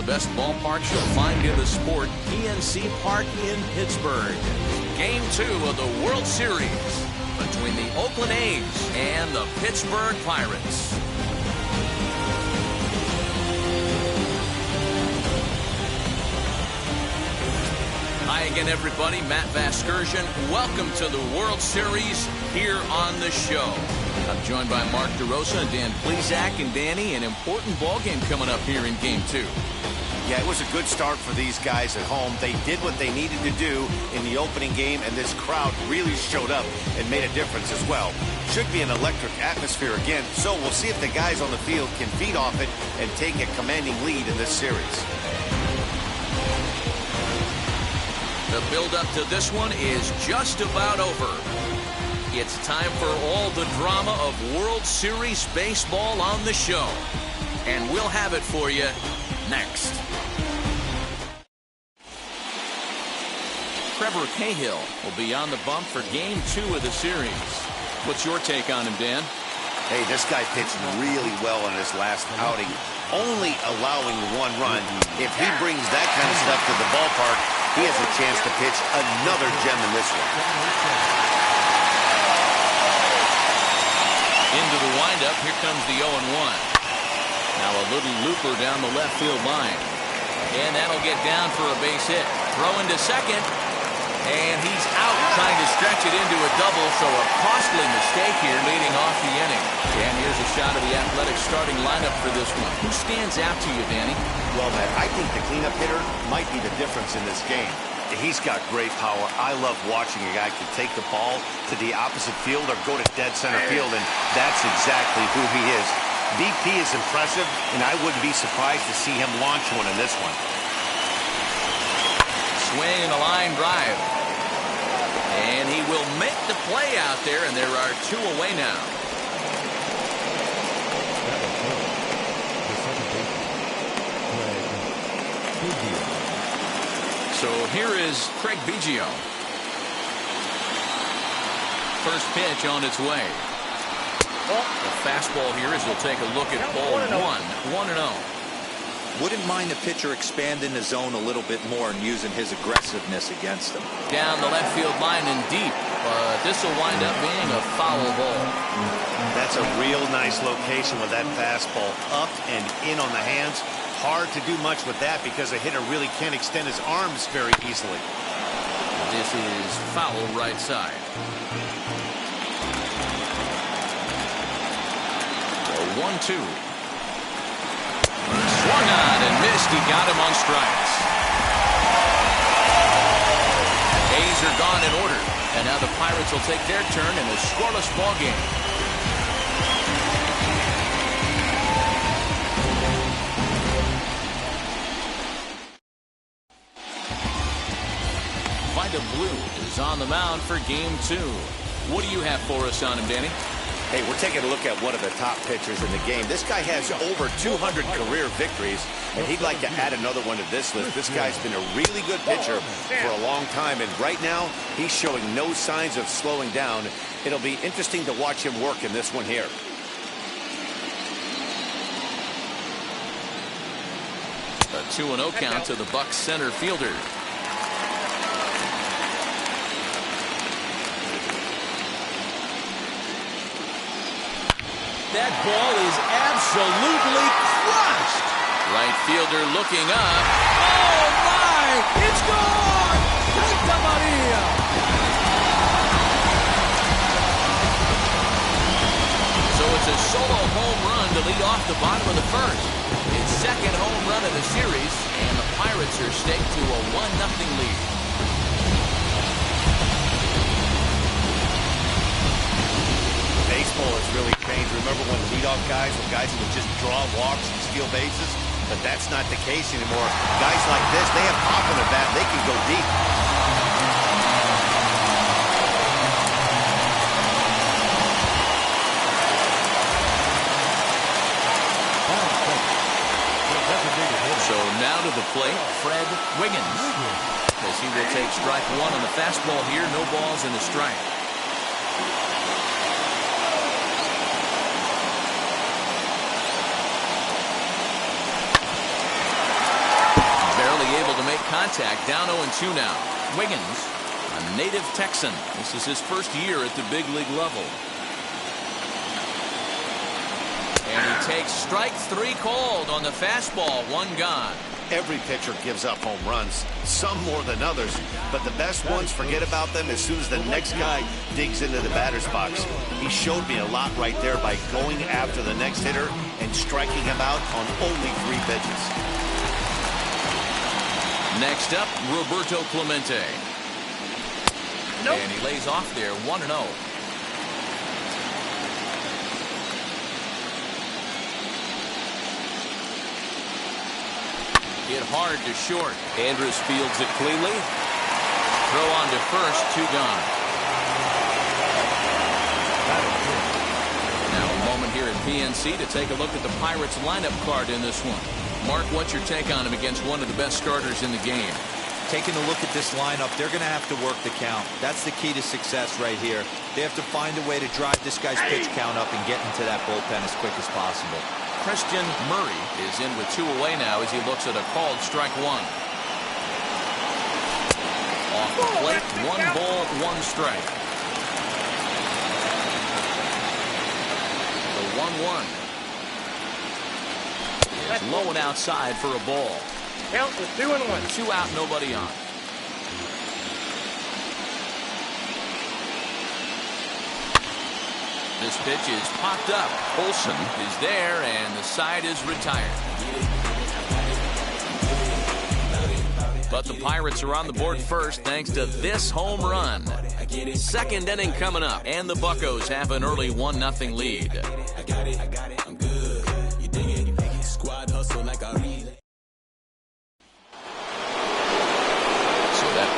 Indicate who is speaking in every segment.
Speaker 1: best ballparks you'll find in the sport, PNC Park in Pittsburgh. Game 2 of the World Series between the Oakland A's and the Pittsburgh Pirates. Hi again, everybody. Matt Vasgersian. Welcome to the World Series here on the show. I'm joined by Mark DeRosa and Dan Plesac. And Danny, an important ball game coming up here in Game 2.
Speaker 2: Yeah, it was a good start for these guys at home. They did what they needed to do in the opening game, and this crowd really showed up and made a difference as well. Should be an electric atmosphere again, so we'll see if the guys on the field can feed off it and take a commanding lead in this series.
Speaker 1: The build-up to this one is just about over. It's time for all the drama of World Series baseball on the show. And we'll have it for you next. Trevor Cahill will be on the bump for Game 2 of the series. What's your take on him, Dan?
Speaker 2: Hey, this guy pitched really well in his last outing, only allowing 1 run. If he brings that kind of stuff to the ballpark, he has a chance to pitch another gem in this one.
Speaker 1: Into the windup, here comes the 0-1. Now a little looper down the left field line. And that'll get down for a base hit. Throw into second. And he's out trying to stretch it into a double, so a costly mistake here leading off the inning. And here's a shot of the Athletics starting lineup for this one. Who stands out to you, Danny?
Speaker 2: Well, Matt, I think the cleanup hitter might be the difference in this game. He's got great power. I love watching a guy can take the ball to the opposite field or go to dead center field, and that's exactly who he is. BP is impressive, and I wouldn't be surprised to see him launch one in this one.
Speaker 1: Swing and a line drive. And he will make the play out there, and there are 2 away now. So here is Craig Biggio. First pitch on its way. The fastball here as we'll take a look at ball 1-0.
Speaker 3: Wouldn't mind the pitcher expanding the zone a little bit more and using his aggressiveness against him.
Speaker 1: Down the left field line and deep, but this will wind up being a foul ball.
Speaker 2: That's a real nice location with that fastball up and in on the hands. Hard to do much with that because a hitter really can't extend his arms very easily.
Speaker 1: This is foul right side. 1-2. Swung on and missed. He got him on strikes. A's are gone in order. And now the Pirates will take their turn in a scoreless ball game. Vida Blue is on the mound for Game 2. What do you have for us on him, Danny?
Speaker 2: Hey, we're taking a look at one of the top pitchers in the game. This guy has over 200 career victories, and he'd like to add another one to this list. This guy's been a really good pitcher for a long time, and right now he's showing no signs of slowing down. It'll be interesting to watch him work in this one here.
Speaker 1: A 2-0 count to the Bucs center fielder. That ball is absolutely crushed. Right fielder looking up. Oh, my! It's gone! Santa Maria! So it's a solo home run to lead off the bottom of the first. His second home run of the series, and the Pirates are staked to a 1-0 lead.
Speaker 2: Baseball has really changed. Remember when leadoff guys were guys who would just draw walks and steal bases? But that's not the case anymore. Guys like this, they have pop in the bat. They can go deep.
Speaker 1: So now to the plate, Fred Wiggins. As he will take strike 1 on the fastball here. No balls and a strike. contact. Down 0-2 now. Wiggins, a native Texan. This is his first year at the big league level. And he takes strike 3 called on the fastball. 1 gone.
Speaker 2: Every pitcher gives up home runs, some more than others, but the best ones, forget about them as soon as the next guy digs into the batter's box. He showed me a lot right there by going after the next hitter and striking him out on only 3 pitches.
Speaker 1: Next up, Roberto Clemente. Nope. And he lays off there, 1-0. Hit hard to short. Andrus fields it cleanly. Throw on to first, 2 gone. Now a moment here at PNC to take a look at the Pirates lineup card in this one. Mark, what's your take on him against one of the best starters in the game?
Speaker 3: Taking a look at this lineup, they're going to have to work the count. That's the key to success right here. They have to find a way to drive this guy's pitch count up and get into that bullpen as quick as possible.
Speaker 1: Christian Murray is in with 2 away now as he looks at a called strike 1. Off the plate, 1 ball, 1 strike. The 1-1. It's low and outside for a ball.
Speaker 4: Count is 2-1.
Speaker 1: 2 out, nobody on. This pitch is popped up. Olsen is there, and the side is retired. But the Pirates are on the board first thanks to this home run. Second inning coming up, and the Buccos have an early 1-0 lead.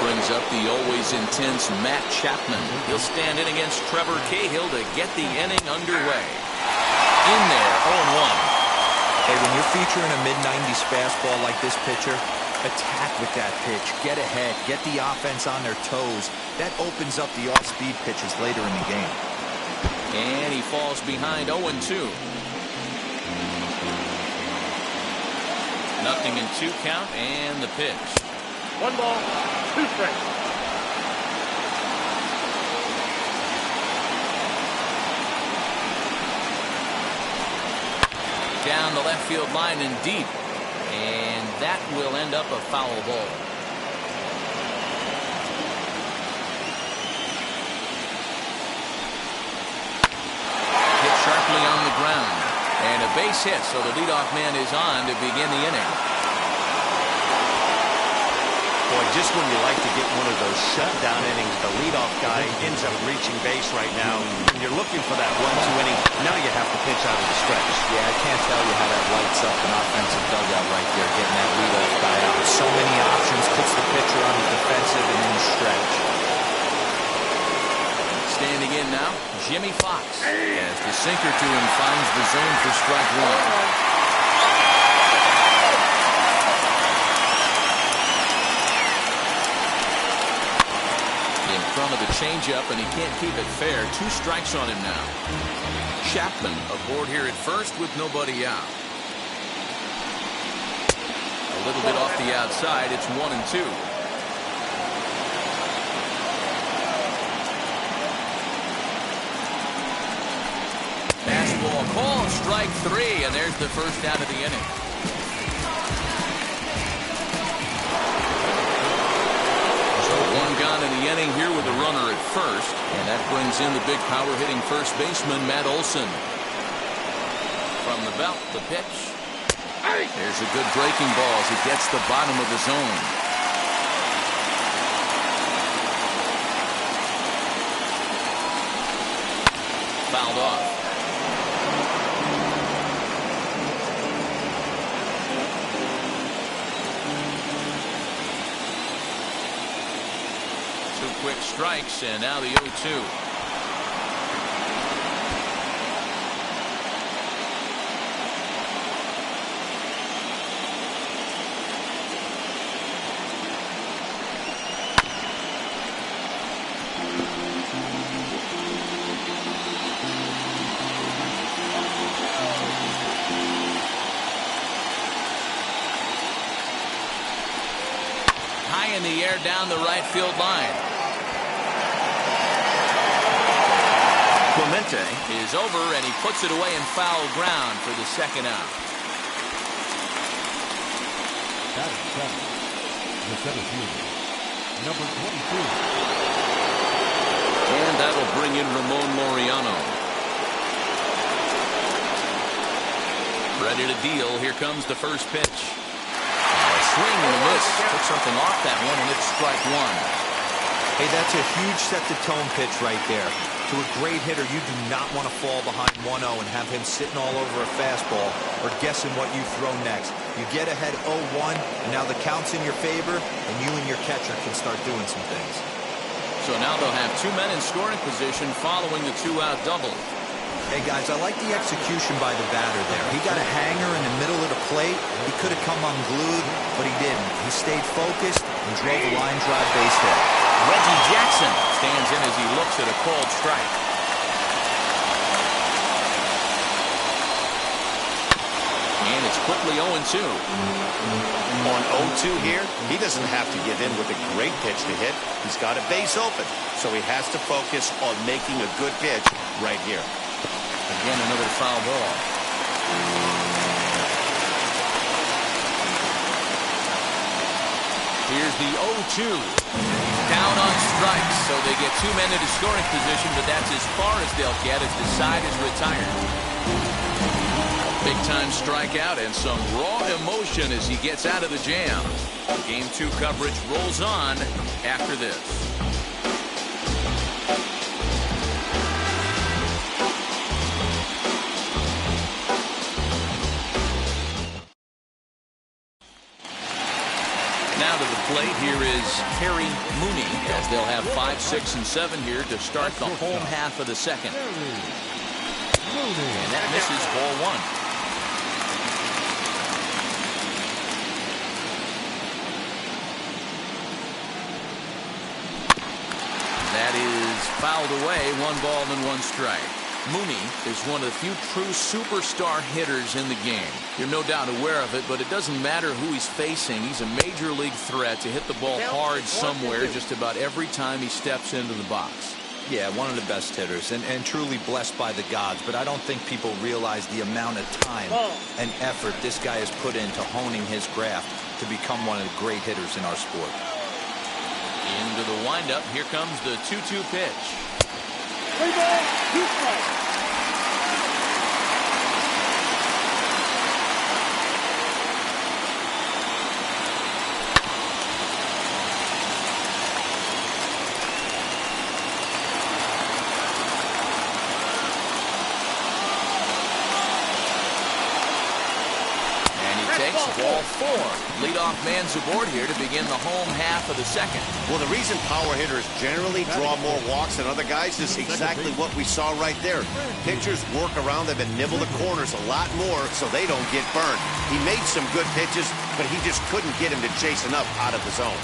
Speaker 1: Brings up the always intense Matt Chapman. He'll stand in against Trevor Cahill to get the inning underway. In there, 0-1.
Speaker 3: Hey, when you're featuring a mid-90s fastball like this pitcher, attack with that pitch. Get ahead. Get the offense on their toes. That opens up the off-speed pitches later in the game.
Speaker 1: And he falls behind 0-2. 0-2 count, and the pitch.
Speaker 4: 1 ball, 2 strikes.
Speaker 1: Down the left field line and deep. And that will end up a foul ball. Hit sharply on the ground. And a base hit, so the leadoff man is on to begin the inning.
Speaker 2: Boy, just when you like to get one of those shutdown innings, the leadoff guy ends up reaching base right now. When you're looking for that 1-2 inning, now you have to pitch out of the stretch.
Speaker 3: Yeah, I can't tell you how that lights up an offensive dugout right there, getting that leadoff guy out. So many options, puts the pitcher on the defensive and in the stretch.
Speaker 1: Standing in now, Jimmy Fox. As the sinker to him finds the zone for strike 1. Front of the changeup, and he can't keep it fair. 2 strikes on him now. Chapman aboard here at first with nobody out. A little bit off the outside. It's 1-2. Fastball call, strike 3, and there's the first out of the inning. One gone in the inning here with a runner at first, and that brings in the big power hitting first baseman Matt Olson. From the belt, the pitch. There's a good breaking ball as he gets the bottom of the zone. Fouled off. Quick strikes, and now the 0-2. there down the right field line.
Speaker 2: Clemente
Speaker 1: Is over, and he puts it away in foul ground for the second out.
Speaker 5: Batting seven, the center fielder, number 22.
Speaker 1: And that'll bring in Ramon Laureano. Ready to deal. Here comes the first pitch. A swing and a miss. Took something off that one, and it's strike one.
Speaker 3: Hey, that's a huge set-the-tone pitch right there. To a great hitter, you do not want to fall behind 1-0 and have him sitting all over a fastball or guessing what you throw next. You get ahead 0-1, and now the count's in your favor, and you and your catcher can start doing some things.
Speaker 1: So now they'll have two men in scoring position following the two-out double.
Speaker 3: Hey, guys, I like the execution by the batter there. He got a hanger in the middle of the plate. He could have come unglued, but he didn't. He stayed focused and drove a line drive base hit.
Speaker 1: Reggie Jackson stands in as he looks at a called strike. And it's quickly 0-2.
Speaker 2: on 0-2 here. He doesn't have to give in with a great pitch to hit. He's got a base open, so he has to focus on making a good pitch right here.
Speaker 1: Again, another foul ball. Here's the 0-2. Down on strikes, so they get two men into scoring position, but that's as far as they'll get as the side is retired. Big-time strikeout and some raw emotion as he gets out of the jam. Game 2 coverage rolls on after this. Now to the plate, here is Terry Mooney, as they'll have 5, 6, and 7 here to start the home half of the second. And that misses ball one. That is fouled away, 1 ball and 1 strike. Mooney is one of the few true superstar hitters in the game. You're no doubt aware of it, but it doesn't matter who he's facing. He's a major league threat to hit the ball hard somewhere just about every time he steps into the box.
Speaker 3: Yeah, one of the best hitters and truly blessed by the gods, but I don't think people realize the amount of time and effort this guy has put into honing his craft to become one of the great hitters in our sport.
Speaker 1: Into the windup, here comes the 2-2 pitch.
Speaker 4: 3 balls, 2 strikes.
Speaker 1: Takes ball 4. Leadoff man's aboard here to begin the home half of the second.
Speaker 2: Well, the reason power hitters generally draw more walks than other guys is exactly what we saw right there. Pitchers work around them and nibble the corners a lot more so they don't get burned. He made some good pitches, but he just couldn't get him to chase enough out of the zone.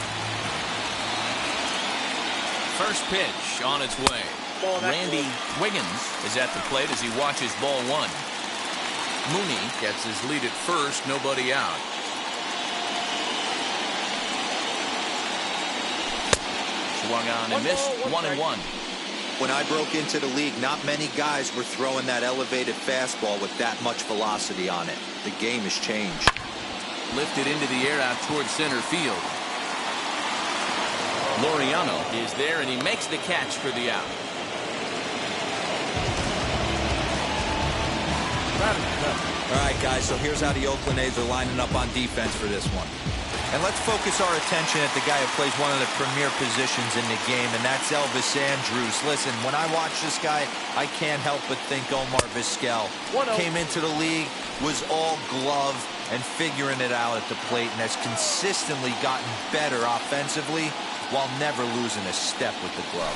Speaker 1: First pitch on its way. Randy Wiggins is at the plate as he watches ball 1. Mooney gets his lead at first, nobody out. Swung on and missed, 1-1.
Speaker 3: When I broke into the league, not many guys were throwing that elevated fastball with that much velocity on it. The game has changed.
Speaker 1: Lifted into the air out towards center field. Laureano is there, and he makes the catch for the out.
Speaker 3: All right, guys, so here's how the Oakland A's are lining up on defense for this one. And let's focus our attention at the guy who plays one of the premier positions in the game, and that's Elvis Andrus. Listen, when I watch this guy, I can't help but think Omar Vizquel. Came into the league, was all glove and figuring it out at the plate, and has consistently gotten better offensively while never losing a step with the glove.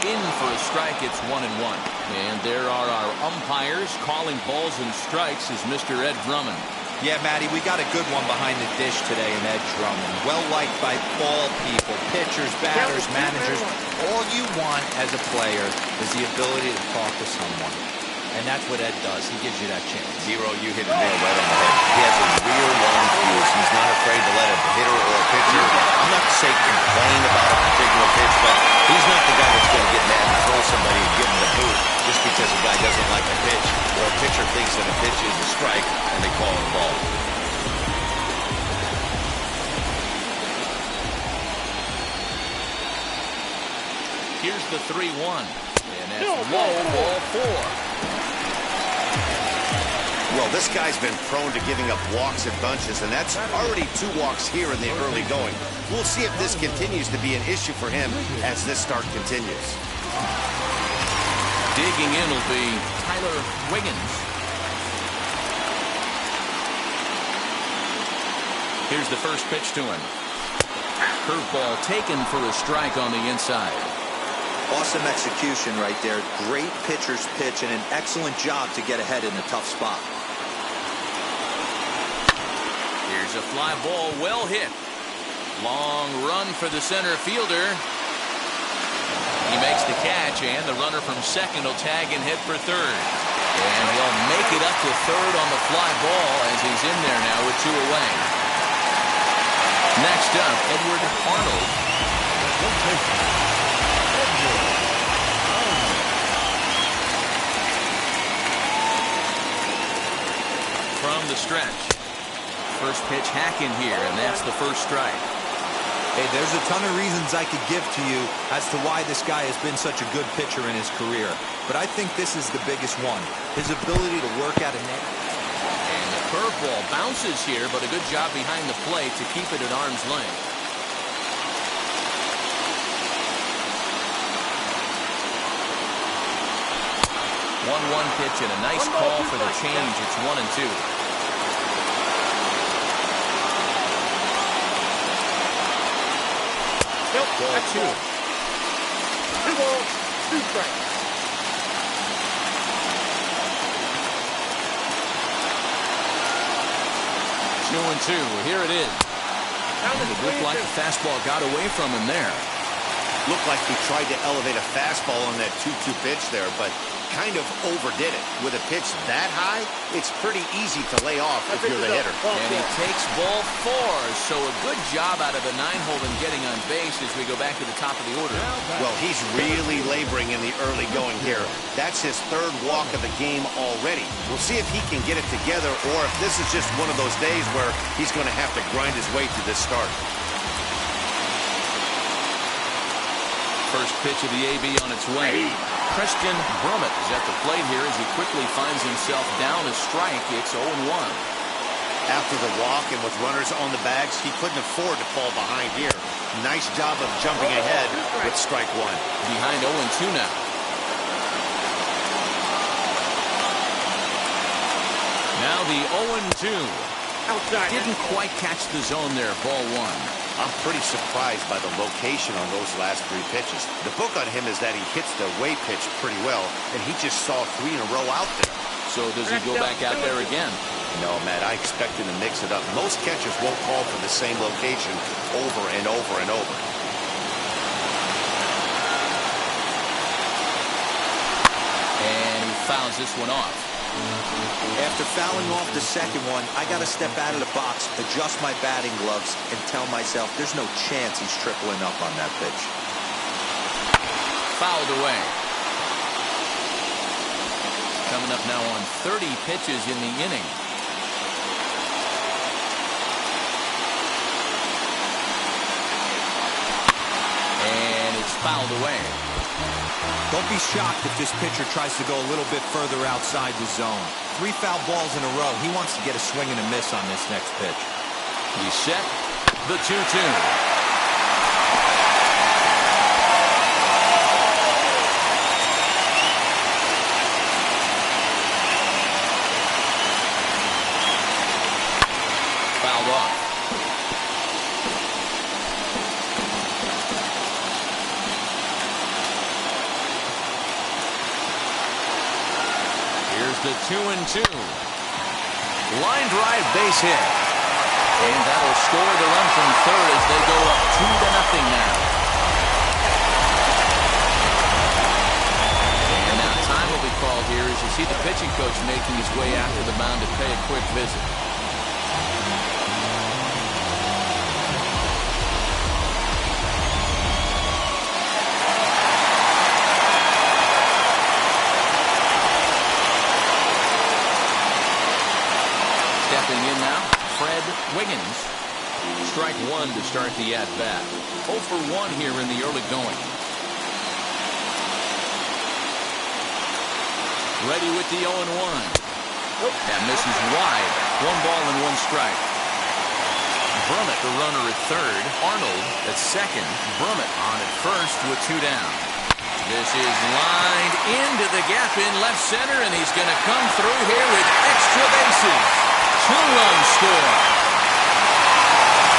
Speaker 1: In for a strike, it's 1-1. And there are our umpires calling balls and strikes is Mr. Ed Drummond.
Speaker 3: Yeah, Matty, we got a good one behind the dish today in Ed Drummond. Well liked by all people, pitchers, batters, managers. All you want as a player is the ability to talk to someone. And that's what Ed does. He gives you that chance.
Speaker 2: Zero, you hit the nail right on the head. He has a real long fuse. He's not afraid to let a hitter or a pitcher, I'm not to say complain about a particular pitch, but he's not the guy that's going to get mad and throw somebody and give him the boot just because a guy doesn't like a pitch or a pitcher thinks that a pitch is a strike and they call it a ball.
Speaker 1: Here's the 3-1. And that's low, ball 4.
Speaker 2: Well, this guy's been prone to giving up walks at bunches, and that's already 2 walks here in the early going. We'll see if this continues to be an issue for him as this start continues.
Speaker 1: Digging in will be Tyler Wiggins. Here's the first pitch to him. Curveball taken for a strike on the inside.
Speaker 3: Awesome execution right there. Great pitcher's pitch and an excellent job to get ahead in a tough spot.
Speaker 1: Here's a fly ball, well hit. Long run for the center fielder. He makes the catch, and the runner from second will tag and hit for third. And he'll make it up to third on the fly ball as he's in there now with 2 away. Next up, Edward Arnold. From the stretch. First pitch hack in here, and that's the first strike.
Speaker 3: Hey, there's a ton of reasons I could give to you as to why this guy has been such a good pitcher in his career. But I think this is the biggest one. His ability to work at a net.
Speaker 1: And the curveball bounces here, but a good job behind the plate to keep it at arm's length. One pitch and a nice call for the change. It's 1-2. Ball 2.
Speaker 4: 2 balls, 2 strikes.
Speaker 1: 2-2. Here it is. It looked like the fastball got away from him there.
Speaker 2: Looked like he tried to elevate a fastball on that 2-2 pitch there, but kind of overdid it. With a pitch that high, it's pretty easy to lay off if you're the hitter.
Speaker 1: And he takes ball 4, so a good job out of the 9-hole in getting on base as we go back to the top of the order.
Speaker 2: Well, he's really laboring in the early going here. That's his 3rd walk of the game already. We'll see if he can get it together or if this is just one of those days where he's going to have to grind his way through this start.
Speaker 1: First pitch of the AB on its way. Christian Brummett is at the plate here as he quickly finds himself down a strike. It's 0-1.
Speaker 2: After the walk and with runners on the bags, he couldn't afford to fall behind here. Nice job of jumping ahead with strike 1.
Speaker 1: Behind 0-2 now. Now the 0-2.
Speaker 4: Outside.
Speaker 1: Didn't quite catch the zone there. Ball 1.
Speaker 2: I'm pretty surprised by the location on those last 3 pitches. The book on him is that he hits the away pitch pretty well, and he just saw 3 in a row out there.
Speaker 1: So does he go back out there again?
Speaker 2: No, Matt, I expect him to mix it up. Most catchers won't call for the same location over and over and over.
Speaker 1: And he fouls this one off.
Speaker 3: After fouling off the second one, I got to step out of the box, adjust my batting gloves, and tell myself there's no chance he's tripling up on that pitch.
Speaker 1: Fouled away. Coming up now on 30 pitches in the inning. And it's fouled away.
Speaker 3: Don't be shocked if this pitcher tries to go a little bit further outside the zone. 3 foul balls in a row. He wants to get a swing and a miss on this next pitch.
Speaker 1: He's set. The 2-2. Fouled off. The 2-2. Line drive base hit. And that'll score the run from third as they go up 2-0 now. And now time will be called here as you see the pitch pitching coach making his way out to the mound to pay a quick visit. Stepping in now, Fred Wiggins. Strike one to start the at-bat. 0 for 1 here in the early going. Ready with the 0-1. That misses wide. 1 ball and 1 strike. Brummett, the runner at third. Arnold at second. Brummett on at first with 2 down. This is lined into the gap in left center, and he's going to come through here with extra bases. 2-run score.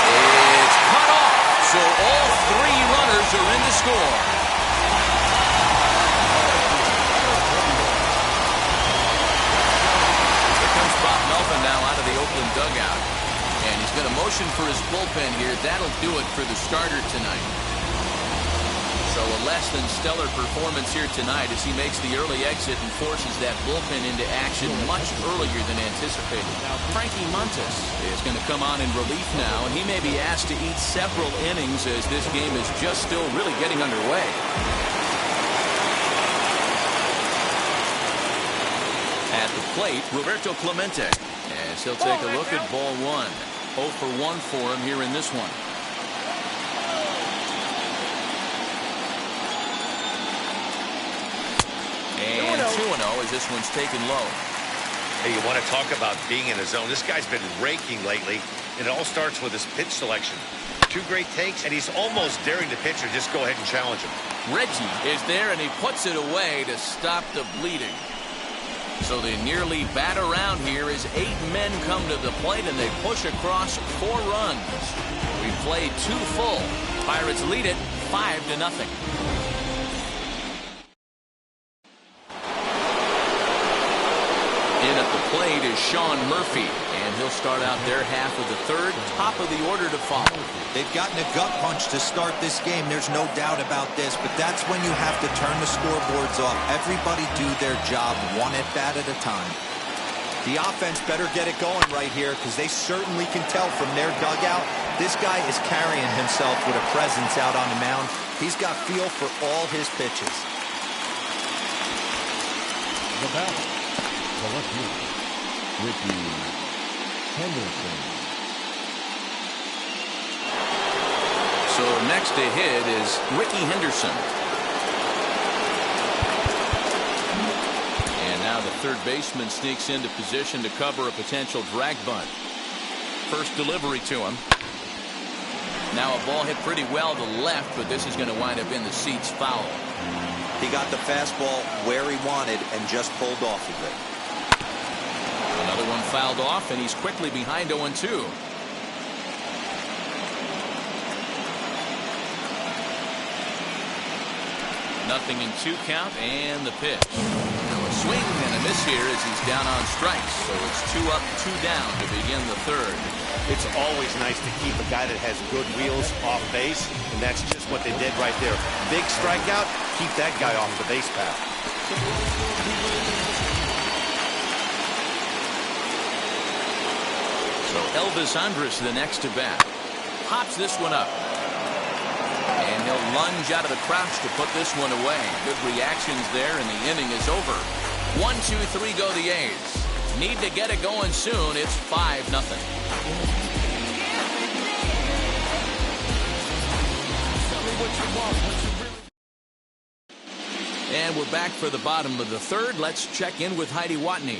Speaker 1: It's cut off, so all 3 runners are in to score. Here comes Bob Melvin now out of the Oakland dugout. And he's going to motion for his bullpen here. That'll do it for the starter tonight. So a less than stellar performance here tonight as he makes the early exit and forces that bullpen into action much earlier than anticipated. Now Frankie Montes is going to come on in relief now, and he may be asked to eat several innings as this game is just still really getting underway. At the plate, Roberto Clemente, as he'll take a look at ball 1. 0 for 1 for him here in this one. And 2-0 as this one's taken low.
Speaker 2: Hey, you want to talk about being in a zone? This guy's been raking lately, and it all starts with his pitch selection. 2 great takes, and he's almost daring the pitcher just go ahead and challenge him.
Speaker 1: Reggie is there, and he puts it away to stop the bleeding. So they nearly bat around here as 8 men come to the plate, and they push across 4 runs. We played 2 full. Pirates lead it 5-0. In at the plate is Sean Murphy, and he'll start out their half of the third, top of the order to follow.
Speaker 3: They've gotten a gut punch to start this game. There's no doubt about this, but that's when you have to turn the scoreboards off. Everybody do their job 1 at-bat at a time. The offense better get it going right here because they certainly can tell from their dugout this guy is carrying himself with a presence out on the mound. He's got feel for all his pitches.
Speaker 5: The batter, the left fielder, Ricky Henderson.
Speaker 1: So next to hit is Ricky Henderson. And now the third baseman sneaks into position to cover a potential drag bunt. First delivery to him. Now a ball hit pretty well to left, but this is going to wind up in the seats foul.
Speaker 3: He got the fastball where he wanted and just pulled off of it.
Speaker 1: Another one fouled off, and he's quickly behind 0-2. Nothing in 2 count, and the pitch. Now a swing and a miss here as he's down on strikes. So it's 2 up, 2 down to begin the third.
Speaker 2: It's always nice to keep a guy that has good wheels off base, and that's just what they did right there. Big strikeout, keep that guy off the base path.
Speaker 1: So Elvis Andrus the next to bat. Pops this one up. And he'll lunge out of the crouch to put this one away. Good reactions there, and the inning is over. 1, 2, 3 go the A's. Need to get it going soon. It's 5-0. And we're back for the bottom of the third. Let's check in with Heidi Watney.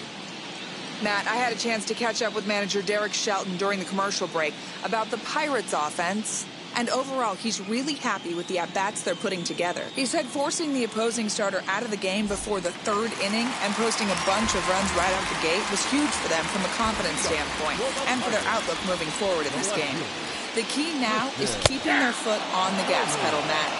Speaker 6: Matt, I had a chance to catch up with manager Derek Shelton during the commercial break about the Pirates offense. And overall, he's really happy with the at-bats they're putting together. He said forcing the opposing starter out of the game before the 3rd inning and posting a bunch of runs right out the gate was huge for them from a confidence standpoint and for their outlook moving forward in this game. The key now is keeping their foot on the gas pedal, Matt.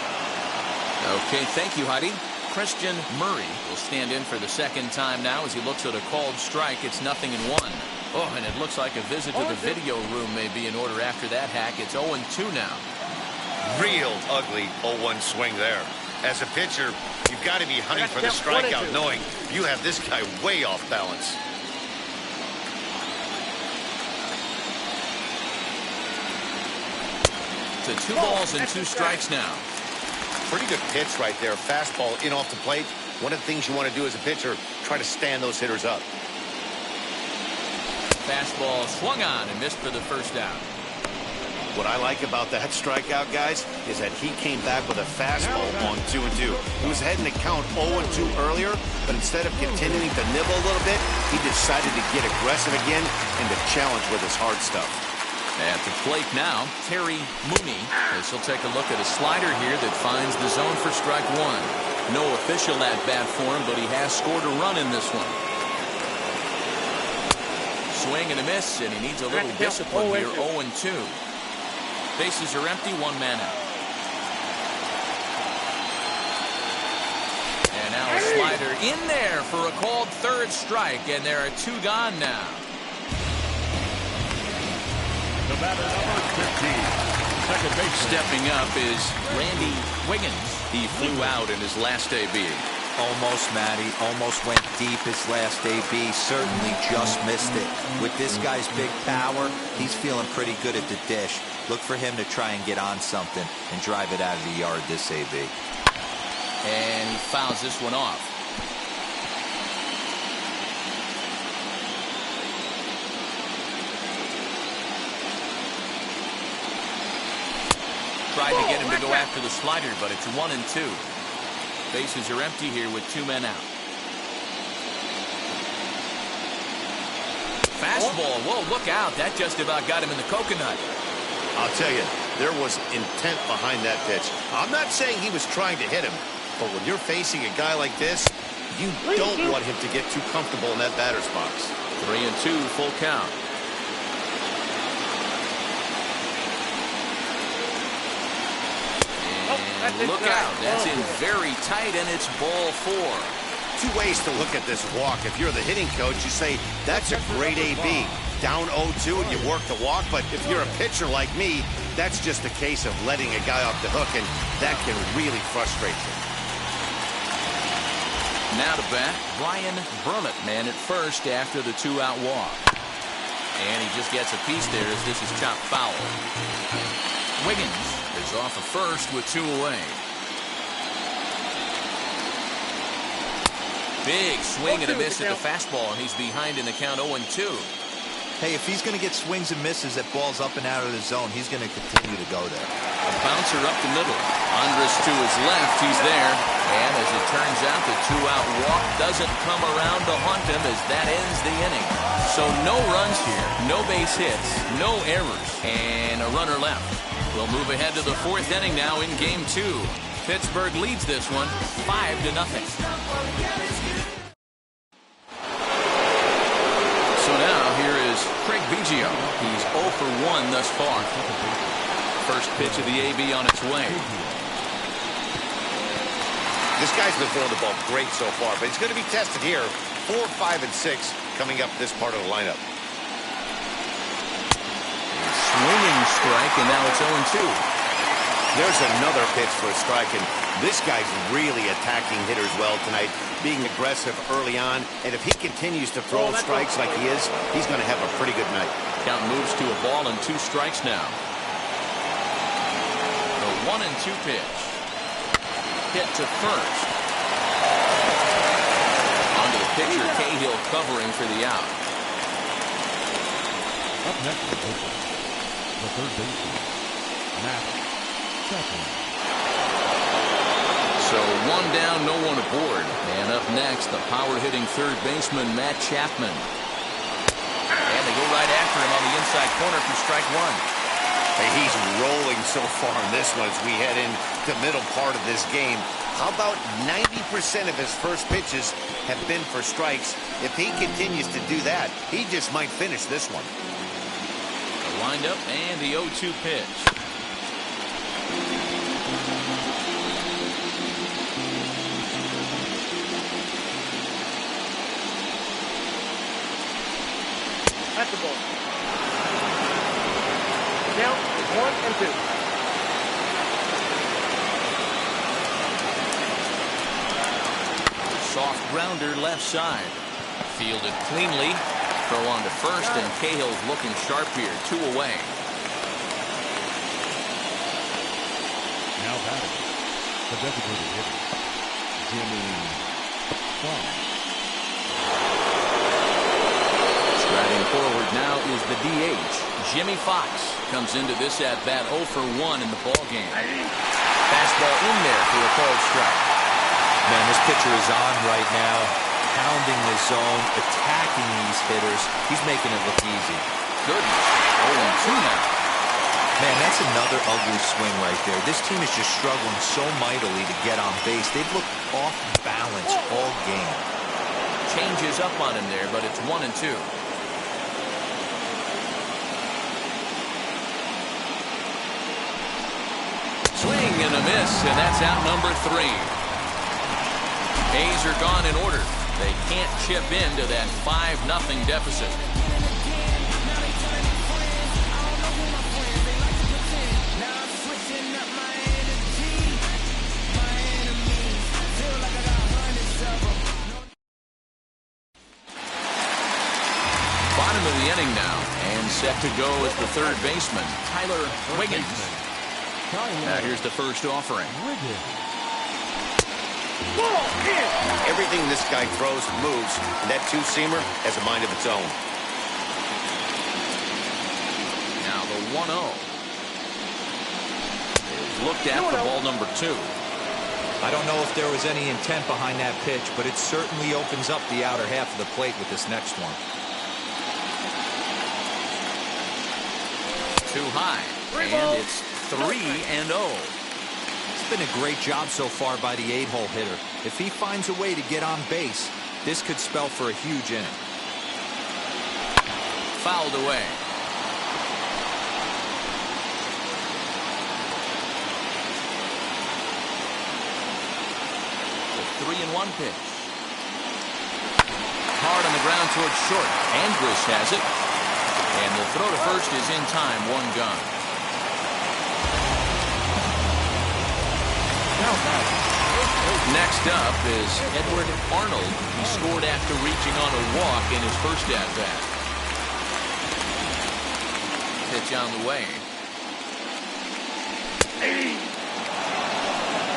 Speaker 1: Okay, thank you, Heidi. Christian Murray will stand in for the second time now as he looks at a called strike. It's 0-1. Oh, and it looks like a visit to the video room may be in order after that hack. It's 0-2 now.
Speaker 2: Real ugly 0-1 swing there. As a pitcher, you've got to be hunting for the strikeout, knowing you have this guy way off balance.
Speaker 1: To 2 balls and 2 strikes now.
Speaker 2: Pretty good pitch right there. Fastball in off the plate. One of the things you want to do as a pitcher, try to stand those hitters up.
Speaker 1: Fastball swung on and missed for the first out.
Speaker 2: What I like about that strikeout, guys, is that he came back with a fastball on 2-2. He was heading to count 0-2 earlier, but instead of continuing to nibble a little bit, he decided to get aggressive again and to challenge with his hard stuff.
Speaker 1: At the plate now, Terry Mooney. This will take a look at a slider here that finds the zone for strike 1. No official at-bat for him, but he has scored a run in this one. Swing and a miss, and he needs a little discipline here. 0-2. Bases are empty, 1 man out. And now a slider in there for a called third strike, and there are 2 gone now.
Speaker 5: The batter, number 15. Second base.
Speaker 1: Stepping up is Randy Wiggins. He flew out in his last AB.
Speaker 3: Almost, Matty. Almost went deep his last AB. Certainly just missed it. With this guy's big power, he's feeling pretty good at the dish. Look for him to try and get on something and drive it out of the yard this AB.
Speaker 1: And he fouls this one off. Tried to get him to go after the slider, but it's 1-2. Bases are empty here with 2 men out. Fastball. Whoa, look out. That just about got him in the coconut.
Speaker 2: I'll tell you, there was intent behind that pitch. I'm not saying he was trying to hit him, but when you're facing a guy like this, you don't want him to get too comfortable in that batter's box.
Speaker 1: 3-2, full count. Look out. That's in very tight, and it's ball 4.
Speaker 2: 2 ways to look at this walk. If you're the hitting coach, you say, that's a great AB. Down 0-2 and you work the walk, but if you're a pitcher like me, that's just a case of letting a guy off the hook, and that can really frustrate you.
Speaker 1: Now to bat, Brian Burnett, man at first after the 2-out walk. And he just gets a piece there as this is chopped foul. Wiggins is off of first with 2 away. Big swing and a miss at the fastball, and he's behind in the count 0-2.
Speaker 3: Hey, if he's going to get swings and misses at balls up and out of the zone, he's going to continue to go there.
Speaker 1: A bouncer up the middle. Andres to his left. He's there. And as it turns out, the 2-out walk doesn't come around to haunt him as that ends the inning. So no runs here, no base hits, no errors, and a runner left. We'll move ahead to the 4th inning now in Game 2. Pittsburgh leads this one 5-0. So now here is Craig Biggio. He's 0 for 1 thus far. First pitch of the AB on its way.
Speaker 2: This guy's been throwing the ball great so far, but he's going to be tested here. 4, 5, and 6 coming up this part of the lineup.
Speaker 1: Swinging strike, and now it's 0-2.
Speaker 2: There's another pitch for a strike, and this guy's really attacking hitters well tonight, being aggressive early on, and if he continues to throw strikes like he is, he's going to have a pretty good night. Count moves to a ball and 2 strikes now. The 1-2 pitch. Hit to first. Onto the pitcher, Cahill covering for the out.
Speaker 5: Up next, the third baseman, Matt Chapman.
Speaker 1: So 1 down, no one aboard. And up next, the power-hitting third baseman, Matt Chapman. And they go right after him on the inside corner for strike 1.
Speaker 2: Hey, he's rolling so far in this one as we head into the middle part of this game. How about 90% of his first pitches have been for strikes? If he continues to do that, he just might finish this one.
Speaker 1: The windup and the 0-2 pitch.
Speaker 4: That's the ball. Now, 1-2.
Speaker 1: Soft grounder left side. Fielded cleanly. Throw on to first, and Cahill's looking sharp here. 2 away.
Speaker 5: Now batting, the designated hitter, Jimmy Fox.
Speaker 1: Striding forward now is the DH. Jimmy Fox comes into this at bat 0 for 1 in the ball game. Fastball in there for a called strike.
Speaker 3: Man, this pitcher is on right now, pounding the zone, attacking these hitters. He's making it look easy.
Speaker 1: Goodness. 0-2 now.
Speaker 3: Man, that's another ugly swing right there. This team is just struggling so mightily to get on base. They've looked off balance all game.
Speaker 1: Changes up on him there, but it's 1-2. Swing and a miss, and that's out number 3. A's are gone in order. They can't chip into that 5-0 deficit. Bottom of the inning now, and set to go is the third baseman, Tyler Wiggins. Now here's the first offering.
Speaker 2: Everything this guy throws moves, and that two-seamer has a mind of its own.
Speaker 1: Now the 1-0. Is looked at for ball number 2.
Speaker 3: I don't know if there was any intent behind that pitch, but it certainly opens up the outer half of the plate with this next one.
Speaker 1: Too high, and it's 3-0.
Speaker 3: It's been a great job so far by the 8-hole hitter. If he finds a way to get on base, this could spell for a huge inning.
Speaker 1: Fouled away. The 3-1 pitch. Hard on the ground towards short. Andrus has it. And the throw to first is in time. 1 gone. Next up is Edward Arnold. He scored after reaching on a walk in his first at-bat. Pitch on the way.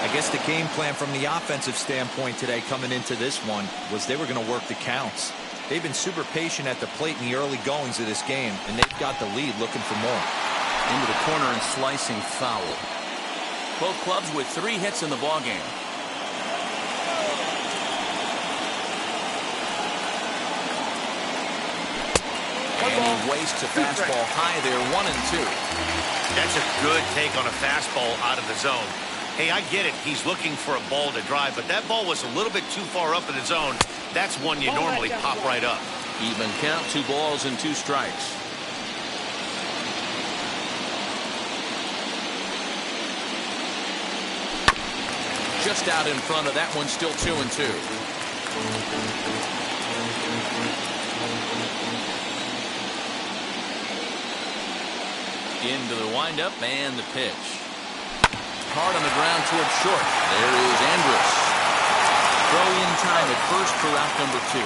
Speaker 3: I guess the game plan from the offensive standpoint today coming into this one was they were going to work the counts. They've been super patient at the plate in the early goings of this game, and they've got the lead looking for more.
Speaker 1: Into the corner and slicing foul. Both clubs with 3 hits in the ballgame. And he wastes a fastball high there, 1-2.
Speaker 2: That's a good take on a fastball out of the zone. Hey, I get it. He's looking for a ball to drive, but that ball was a little bit too far up in the zone. That's one you normally pop right up.
Speaker 1: Even count, 2 balls and 2 strikes. Just out in front of that one, still 2-2. Into the windup and the pitch. Hard on the ground towards short. There is Andrus. Throw in time at first for out number 2.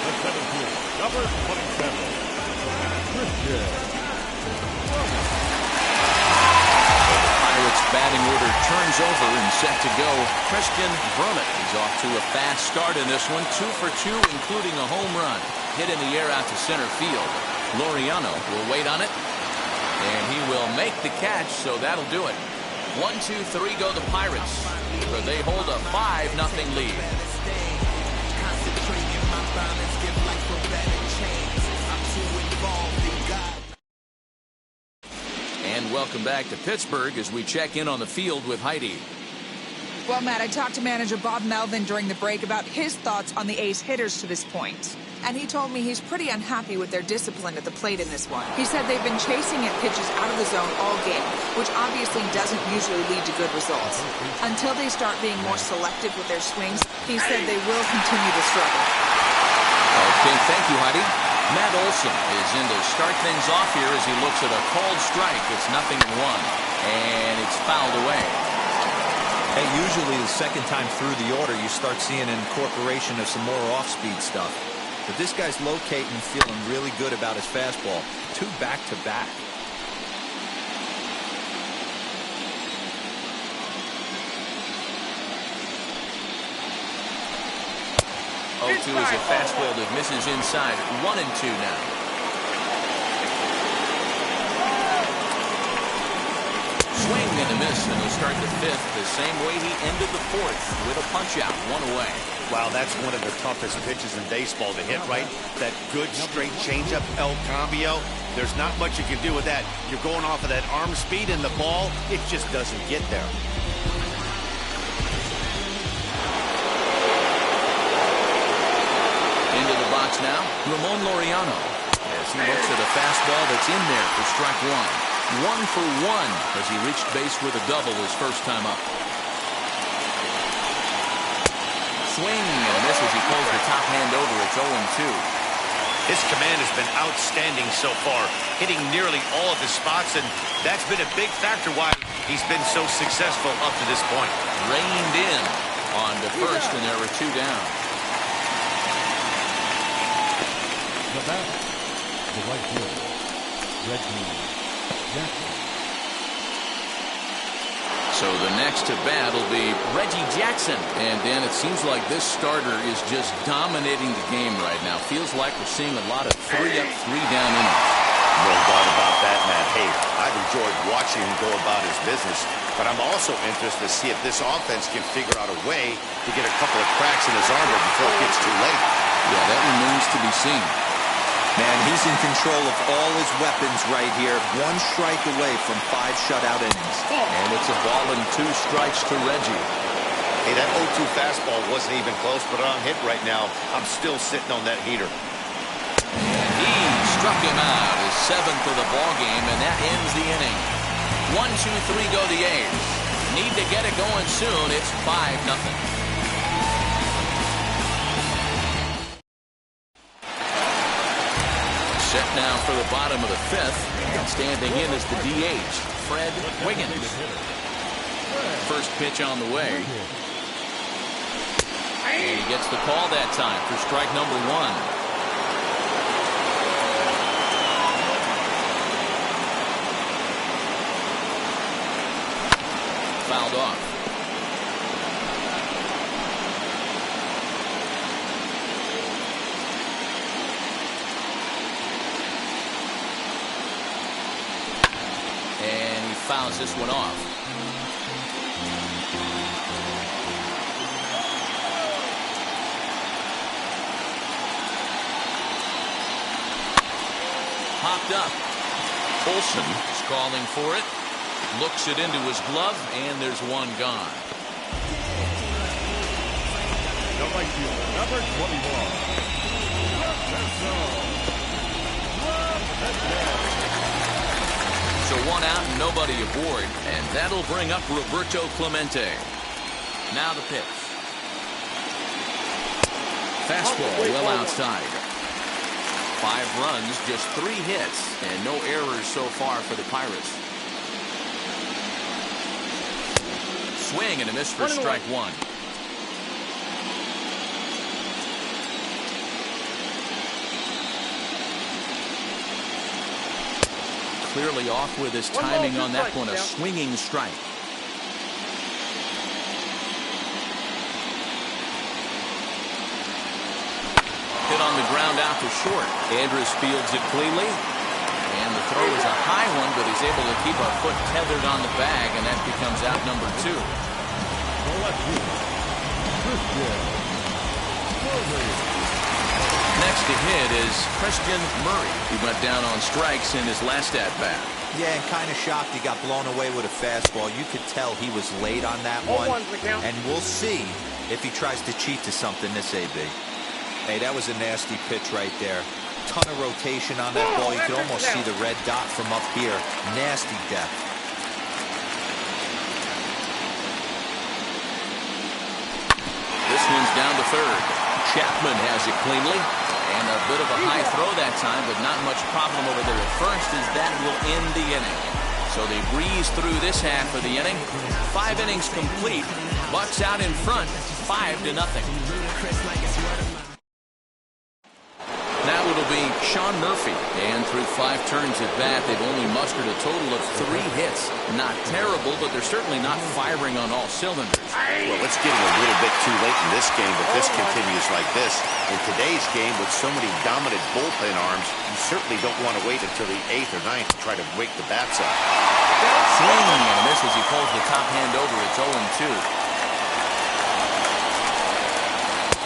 Speaker 5: The 17th, number 27, Christian.
Speaker 1: Pirates batting order turns over and set to go. Christian Vermont is off to a fast start in this one. 2 for 2, including a home run. Hit in the air out to center field. Laureano will wait on it. And he will make the catch, so that'll do it. 1, 2, 3 go the Pirates, where they hold a 5-0 lead. And welcome back to Pittsburgh as we check in on the field with Heidi.
Speaker 6: Well, Matt, I talked to manager Bob Melvin during the break about his thoughts on the A's hitters to this point. And he told me he's pretty unhappy with their discipline at the plate in this one. He said they've been chasing at pitches out of the zone all game, which obviously doesn't usually lead to good results. Until they start being more selective with their swings, he said they will continue to struggle.
Speaker 1: Okay, thank you, Heidi. Matt Olson is in to start things off here as he looks at a called strike. It's 0-1, and it's fouled away.
Speaker 3: Hey, usually the second time through the order, you start seeing an incorporation of some more off-speed stuff. But this guy's locating, feeling really good about his fastball. 2 back-to-back.
Speaker 1: 0-2 is a fastball that misses inside. 1-2 now. Swing and a miss, and he'll start the 5th the same way he ended the 4th with a punch-out, 1 away.
Speaker 2: Wow, that's one of the toughest pitches in baseball to hit, right? That good straight changeup, El Cambio. There's not much you can do with that. You're going off of that arm speed, and the ball, it just doesn't get there.
Speaker 1: Into the box now, Ramon Laureano, as he looks at a fastball that's in there for strike 1. 1 for 1 as he reached base with a double his first time up. Swing and a miss as he pulls the top hand over. It's 0-2.
Speaker 2: His command has been outstanding so far, hitting nearly all of his spots, and that's been a big factor why he's been so successful up to this point.
Speaker 1: Reined in on the first, and there were 2 down.
Speaker 5: The batter, the right fielder, Reggie Jackson.
Speaker 1: So the next to bat will be Reggie Jackson. And Dan, it seems like this starter is just dominating the game right now. Feels like we're seeing a lot of 3-up, 3-down innings.
Speaker 2: No doubt about that, Matt. Hey, I've enjoyed watching him go about his business, but I'm also interested to see if this offense can figure out a way to get a couple of cracks in his armor before it gets too late.
Speaker 1: Yeah, that remains to be seen.
Speaker 3: Man, he's in control of all his weapons right here. 1 strike away from 5 shutout innings.
Speaker 1: And it's a ball and 2 strikes to Reggie.
Speaker 2: Hey, that 0-2 fastball wasn't even close, but on hit right now, I'm still sitting on that heater.
Speaker 1: And he struck him out, his 7th of the ball game, and that ends the inning. 1-2-3 go the A's. Need to get it going soon. It's 5-0. Set now for the bottom of the 5th. Standing in is the DH, Fred Wiggins. First pitch on the way. And he gets the call that time for strike number 1. Fouled off. And he fouls this one off. Popped up. Olsen is calling for it. Looks it into his glove, and there's 1 gone.
Speaker 5: The right fielder, number 21.
Speaker 1: So 1 out and nobody aboard, and that'll bring up Roberto Clemente. Now the pitch. Fastball well outside. 5 runs, just 3 hits, and no errors so far for the Pirates. Swing and a miss for strike 1. Clearly off with his timing on that one, a swinging strike. Hit on the ground out to short. Andrus fields it cleanly. And the throw is a high one, but he's able to keep a foot tethered on the bag, and that becomes out number 2. Next to hit is Christian Murray, who went down on strikes in his last at-bat.
Speaker 3: Yeah, and kind of shocked he got blown away with a fastball. You could tell he was late on that one. And we'll see if he tries to cheat to something this AB. Hey, that was a nasty pitch right there. Ton of rotation on that ball. You could almost see the red dot from up here. Nasty depth.
Speaker 1: This one's down to third. Chapman has it cleanly. And a bit of a high throw that time, but not much problem over there at first, as that will end the inning. So they breeze through this half of the inning. 5 innings complete. Bucks out in front, 5-0. Now it'll be Sean Murphy. And through 5 turns at bat, they've only mustered a total of 3 hits. Not terrible, but they're certainly not firing on all cylinders.
Speaker 2: Well, it's getting a little bit too late in this game if this continues like this. In today's game, with so many dominant bullpen arms, you certainly don't want to wait until the 8th or 9th to try to wake the bats up.
Speaker 1: Swing and a miss as he pulls the top hand over. It's 0-2.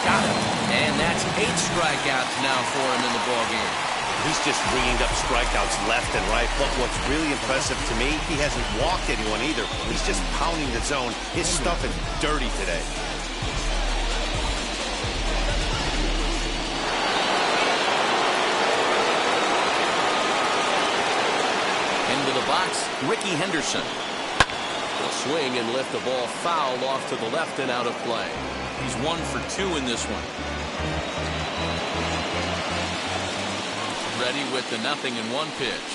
Speaker 1: Got it. And that's 8 strikeouts now for him in the ballgame.
Speaker 2: He's just ringing up strikeouts left and right. But what's really impressive to me, he hasn't walked anyone either. He's just pounding the zone. His stuff is dirty today.
Speaker 1: Into the box, Ricky Henderson. He'll swing and lift the ball foul off to the left and out of play. He's 1 for 2 in this one. Ready with the 0-1 pitch.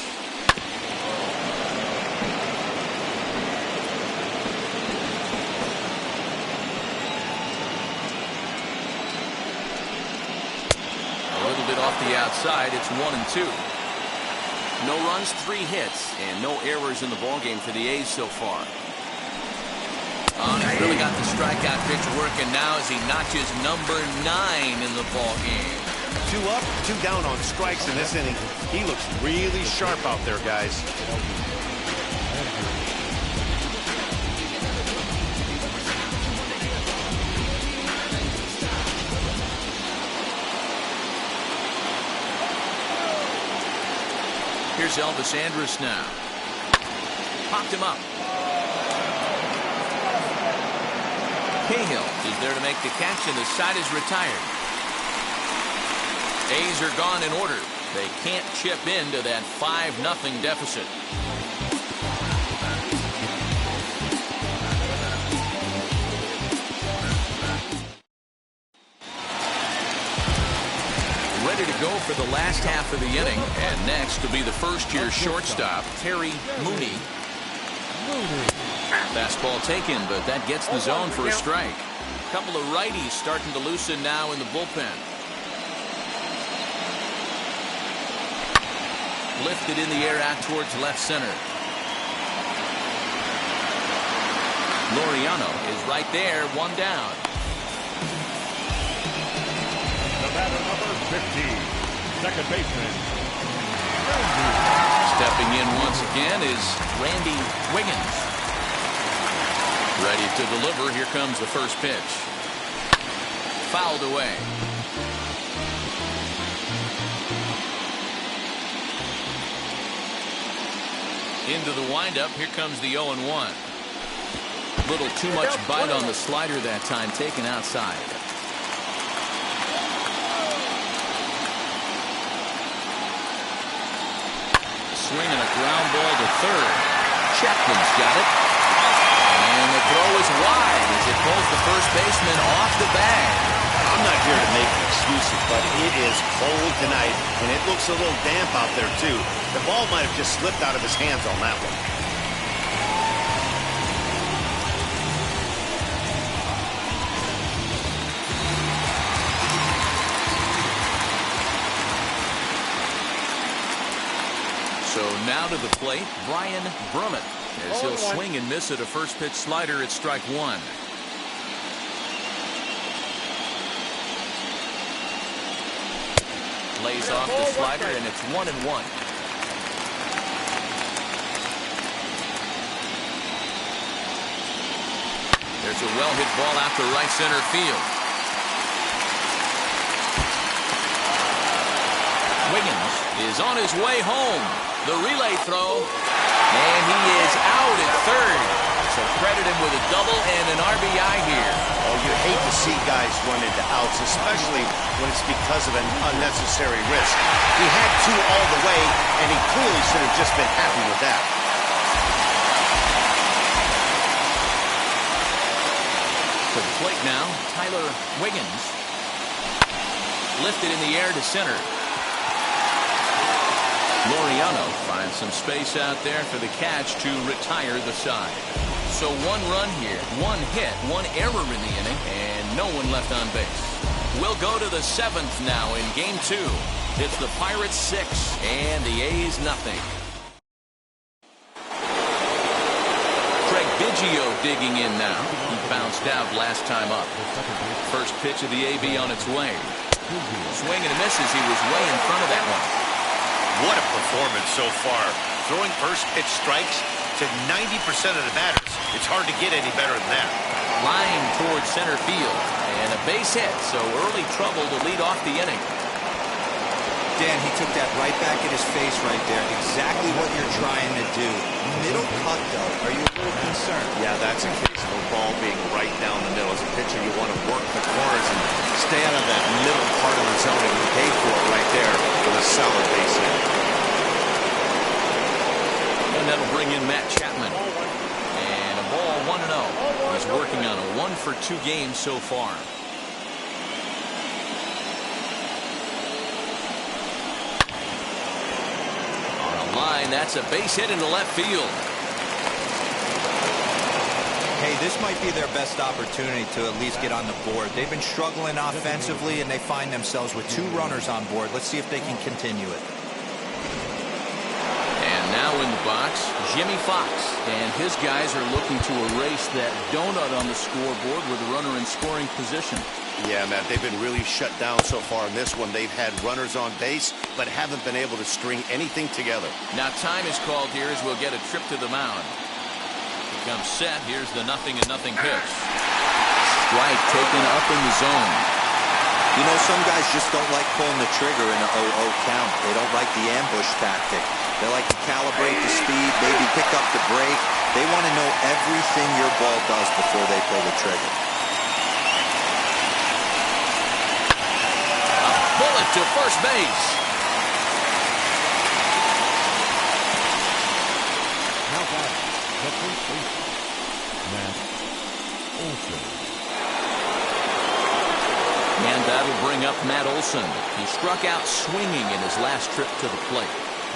Speaker 1: A little bit off the outside. It's 1-2. No runs, 3 hits, and no errors in the ballgame for the A's so far. He's really got the strikeout pitch working now as he notches number 9 in the ballgame.
Speaker 2: 2 up, 2 down on strikes in this inning. He looks really sharp out there, guys.
Speaker 1: Here's Elvis Andrus now. Popped him up. Cahill is there to make the catch, and the side is retired. A's are gone in order. They can't chip into that 5-0 deficit. Ready to go for the last half of the inning, and next will be the first-year shortstop, Terry Mooney. Fastball taken, but that gets the zone for a strike. A couple of righties starting to loosen now in the bullpen. Lifted in the air out towards left center. Laureano is right there, 1 down.
Speaker 5: The batter number 15, second baseman.
Speaker 1: Stepping in once again is Randy Wiggins. Ready to deliver. Here comes the first pitch. Fouled away. Into the windup. Here comes the 0-1. Little too much bite on the slider that time, taken outside. Swing and a ground ball to third. Chapman's got it. And the throw is wide as it pulls the first baseman off the bag.
Speaker 2: I'm not here to make excuses, but it is cold tonight, and it looks a little damp out there, too. The ball might have just slipped out of his hands on that one.
Speaker 1: So now to the plate, Brian Brummett, as he'll swing and miss at a first pitch slider at strike 1. Lays off the slider, and it's 1-1. There's a well-hit ball out to right center field. Wiggins is on his way home. The relay throw, and he is out at third. So credit him with a double and an RBI here.
Speaker 2: Oh, you hate to see guys run into outs, especially when it's because of an unnecessary risk. He had 2 all the way, and he clearly should have just been happy with that.
Speaker 1: To the plate now, Tyler Wiggins. Lifted in the air to center. Laureano finds some space out there for the catch to retire the side. So 1 run here, 1 hit, 1 error in the inning, and no one left on base. We'll go to the 7th now in game 2. It's the Pirates 6 and the A's nothing. Craig Biggio digging in now. He bounced out last time up. First pitch of the AB on its way. Swing and misses. He was way in front of that one.
Speaker 2: What a performance so far. Throwing first pitch strikes to 90% of the batters. It's hard to get any better than that.
Speaker 1: Line towards center field. And a base hit, so early trouble to lead off the inning.
Speaker 3: Dan, he took that right back in his face right there. Exactly what you're trying to do. Middle cut, though. Are you a little concerned?
Speaker 2: Yeah, that's a case of a ball being right down the middle. As a pitcher, you want to work the corners and stay out of that middle part of the zone. And he paid for it right there with a solid base hit.
Speaker 1: And that'll bring in Matt Chapman. And a ball 1-0. He's working on a 1-for-2 game so far. Line, that's a base hit into left field.
Speaker 3: Hey, this might be their best opportunity to at least get on the board. They've been struggling offensively, and they find themselves with 2 runners on board. Let's see if they can continue it.
Speaker 1: And now in the box, Jimmy Fox. And his guys are looking to erase that donut on the scoreboard with a runner in scoring position.
Speaker 2: Yeah, Matt, they've been really shut down so far in this one. They've had runners on base, but haven't been able to string anything together.
Speaker 1: Now time is called here as we'll get a trip to the mound. He comes set. Here's the 0-0 pitch. Strike taken up in the zone.
Speaker 3: You know, some guys just don't like pulling the trigger in an 0-0 count. They don't like the ambush tactic. They like to calibrate the speed, maybe pick up the brake. They want to know everything your ball does before they pull the trigger.
Speaker 1: Bullet to first base.
Speaker 5: Now back, the first base, Matt Olson.
Speaker 1: And that'll bring up Matt Olson. He struck out swinging in his last trip to the plate.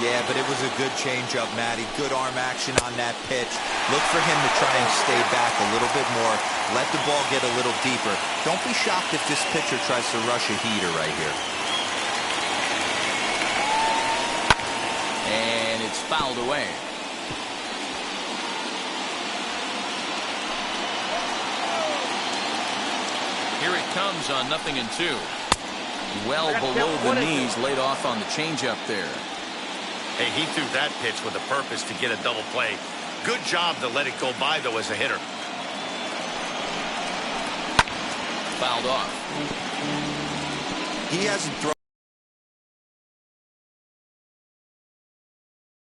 Speaker 3: Yeah, but it was a good changeup, Matty. Good arm action on that pitch. Look for him to try and stay back a little bit more. Let the ball get a little deeper. Don't be shocked if this pitcher tries to rush a heater right here.
Speaker 1: And it's fouled away. Here it comes on 0-2. Well below the knees, laid off on the changeup there.
Speaker 2: Hey, he threw that pitch with a purpose to get a double play. Good job to let it go by, though, as a hitter.
Speaker 1: Fouled off.
Speaker 3: He hasn't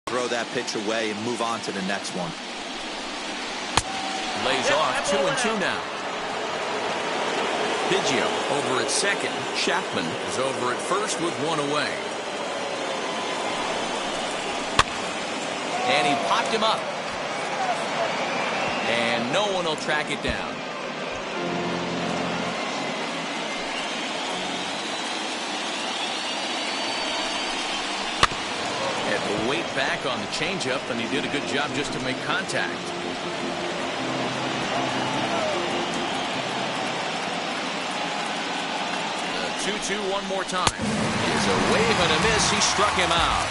Speaker 3: throw that pitch away and move on to the next one.
Speaker 1: Lays off. 2-2 now. Biggio over at second. Chapman is over at first with 1 away. And he popped him up. And no one will track it down. Had the weight back on the changeup, and he did a good job just to make contact. The 2-2 one more time. Here's a wave and a miss. He struck him out.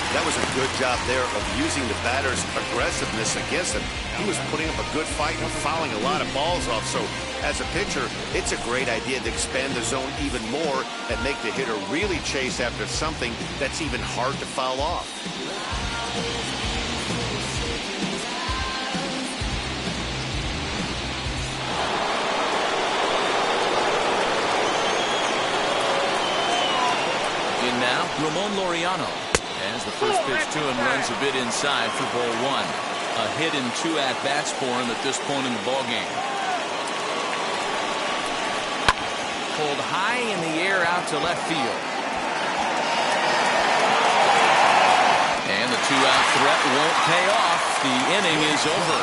Speaker 2: That was a good job there of using the batter's aggressiveness against him. He was putting up a good fight and fouling a lot of balls off. So as a pitcher, it's a great idea to expand the zone even more and make the hitter really chase after something that's even hard to foul off.
Speaker 1: In now, Ramon Laureano. As the first pitch to him runs a bit inside for ball 1. A hit and 2 at-bats for him at this point in the ballgame. Pulled high in the air out to left field. And the 2-out threat won't pay off. The inning is over.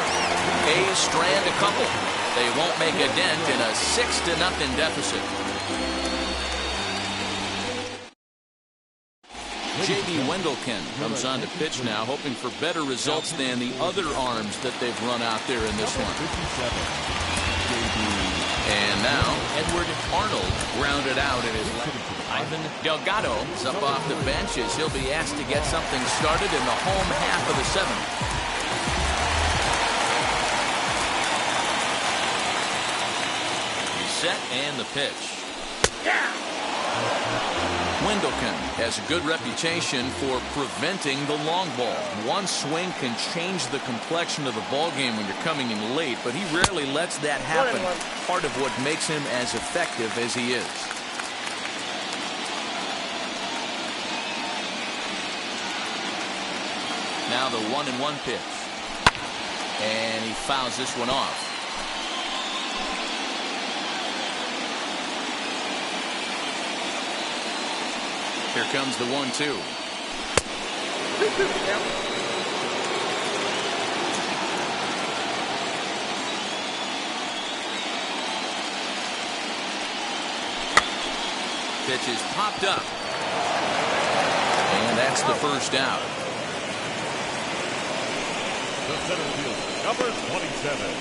Speaker 1: A's strand a couple. They won't make a dent in a 6-0 deficit. J.B. Wendelken comes on to pitch now, hoping for better results than the other arms that they've run out there in this one. And now Edward Arnold grounded out in his left. Ivan Delgado is up off the bench as he'll be asked to get something started in the home half of the seventh. Set and the pitch. Wendelken has a good reputation for preventing the long ball. One swing can change the complexion of the ball game when you're coming in late, but he rarely lets that happen. Part of what makes him as effective as he is. Now the 1-1 pitch. And he fouls this one off. Here comes the 1-2. Pitch is popped up. And that's the first out.
Speaker 5: The center fielder, number 27,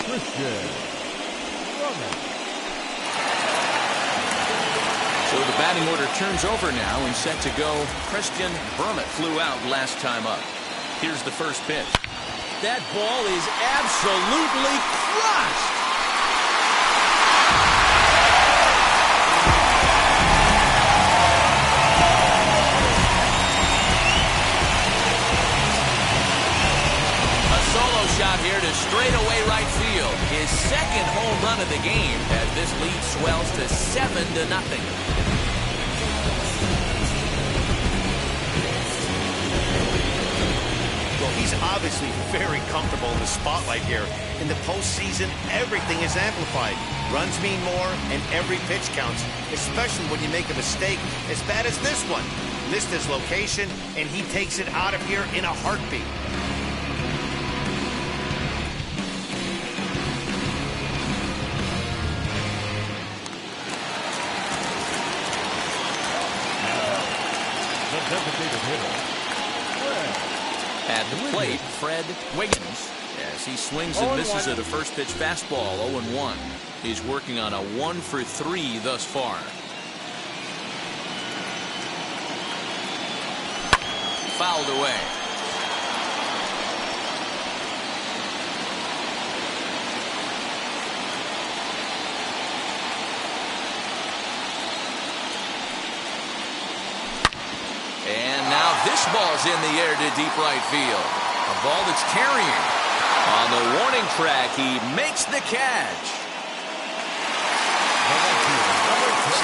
Speaker 5: Christian.
Speaker 1: So the batting order turns over now and set to go. Christian Brummett flew out last time up. Here's the first pitch. That ball is absolutely crushed. A solo shot here to straightaway right field. His second home run of the game as this lead swells to 7-0.
Speaker 2: He's obviously very comfortable in the spotlight here. In the postseason, everything is amplified. Runs mean more, and every pitch counts, especially when you make a mistake as bad as this one. Missed his location, and he takes it out of here in a heartbeat.
Speaker 5: The designated hitter,
Speaker 1: at the plate, Fred Wiggins, as he swings and misses at a first pitch fastball, 0-1. He's working on a 1-for-3 thus far. Fouled away. And now this ball's in the air to deep right field. A ball that's carrying. On the warning track, he makes the catch.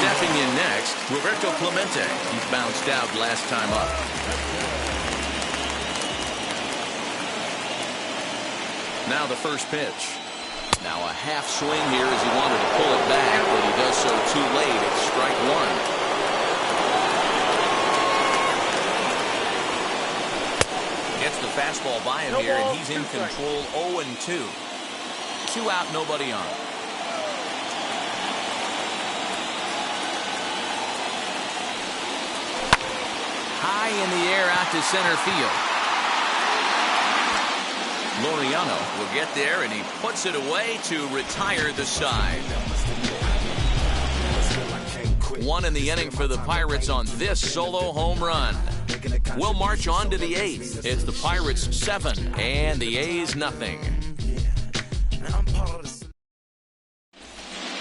Speaker 1: Stepping in next, Roberto Clemente. He bounced out last time up. Now the first pitch. Now a half swing here as he wanted to pull it back, but he does so too late. It's strike one. Gets the fastball by him here, and he's in control. 0-2. 2 out, nobody on. High in the air out to center field. Laureano will get there, and he puts it away to retire the side. 1 in the inning for the Pirates on this solo home run. We'll march on to the 8th. It's the Pirates 7 and the A's nothing.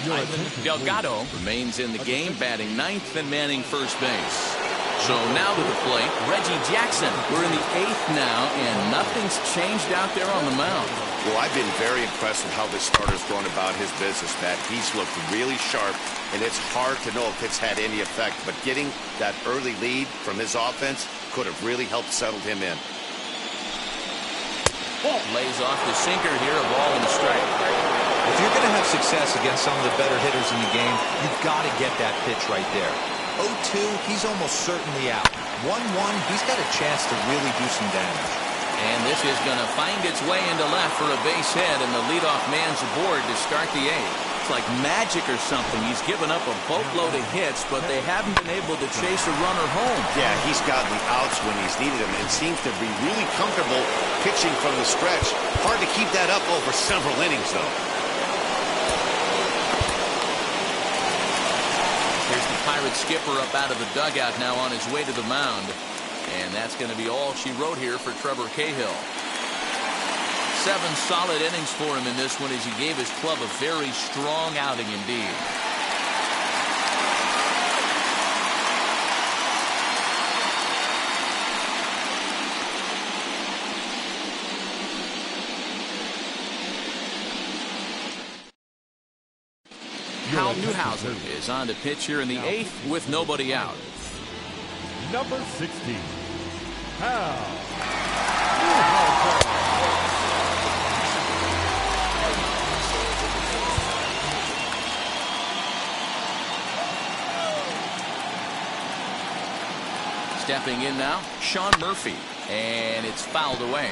Speaker 1: Ivan Delgado remains in the game, batting 9th and manning first base. So now to the plate, Reggie Jackson. We're in the 8th now, and nothing's changed out there on the mound.
Speaker 2: Well, I've been very impressed with how this starter's gone about his business, Matt. He's looked really sharp, and it's hard to know if it's had any effect. But getting that early lead from his offense could have really helped settle him in.
Speaker 1: Lays off the sinker here, a ball and a strike.
Speaker 3: If you're going to have success against some of the better hitters in the game, you've got to get that pitch right there. 0-2, he's almost certainly out. 1-1, he's got a chance to really do some damage.
Speaker 1: And this is going to find its way into left for a base hit, and the leadoff man's aboard to start the 8th. looks like magic or something. He's given up a boatload of hits, but they haven't been able to chase a runner home.
Speaker 2: Yeah, he's gotten the outs when he's needed them and seems to be really comfortable pitching from the stretch. Hard to keep that up over several innings, though.
Speaker 1: Here's the Pirates skipper up out of the dugout now on his way to the mound. And that's going to be all she wrote here for Trevor Cahill. 7 solid innings for him in this one as he gave his club a very strong outing indeed. Hal Newhouser is on to pitch here in the 8th with nobody out.
Speaker 5: Number 16, Hal.
Speaker 1: Stepping in now, Sean Murphy, and it's fouled away.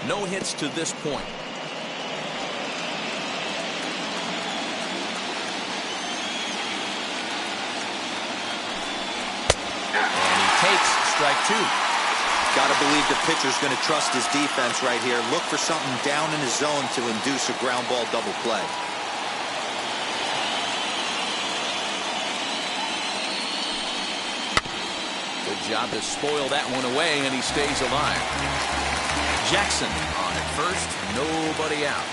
Speaker 1: No hits to this point. And he takes strike 2.
Speaker 3: Got to believe the pitcher's going to trust his defense right here. Look for something down in his zone to induce a ground ball double play.
Speaker 1: Good job to spoil that one away, and he stays alive. Jackson on at first, nobody out.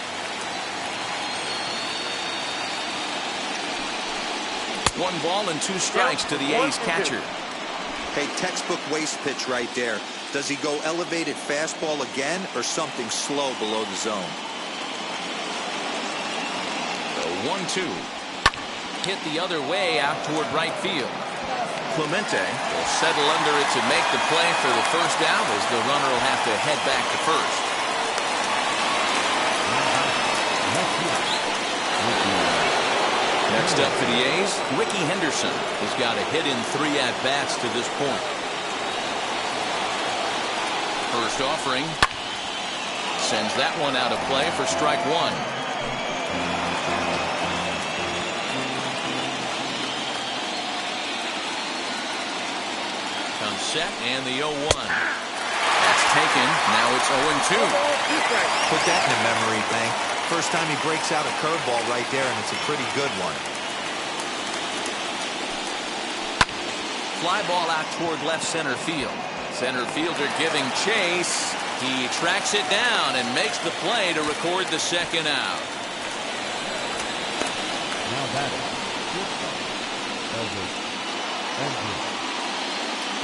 Speaker 1: One ball and 2 strikes to the A's catcher.
Speaker 3: Hey, textbook waste pitch right there. Does he go elevated fastball again or something slow below the zone?
Speaker 1: The 1-2. Hit the other way out toward right field. Clemente will settle under it to make the play for the first out as the runner will have to head back to first. Next up for the A's, Ricky Henderson has got a hit in 3 at-bats to this point. First offering sends that one out of play for strike 1. Set and the 0-1. That's taken. Now it's 0-2.
Speaker 3: Put that in a memory bank. First time he breaks out a curveball right there, and it's a pretty good one.
Speaker 1: Fly ball out toward left center field. Center fielder giving chase. He tracks it down and makes the play to record the second out.
Speaker 5: Now batting.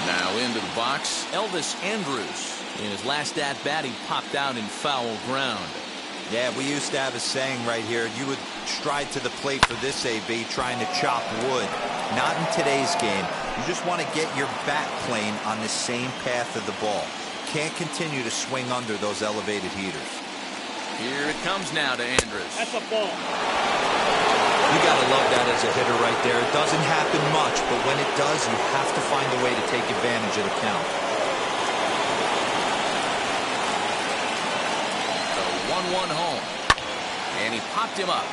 Speaker 1: Now into the box, Elvis Andrus. In his last at-bat, he popped out in foul ground.
Speaker 3: Yeah, we used to have a saying right here. You would stride to the plate for this AB trying to chop wood. Not in today's game. You just want to get your bat plane on the same path of the ball. Can't continue to swing under those elevated heaters.
Speaker 1: Here it comes now to Andrus.
Speaker 4: That's a ball.
Speaker 3: You got to love that as a hitter right there. It doesn't happen much, but when it does, you have to find a way to take advantage of the count.
Speaker 1: The 1-1 home. And he popped him up.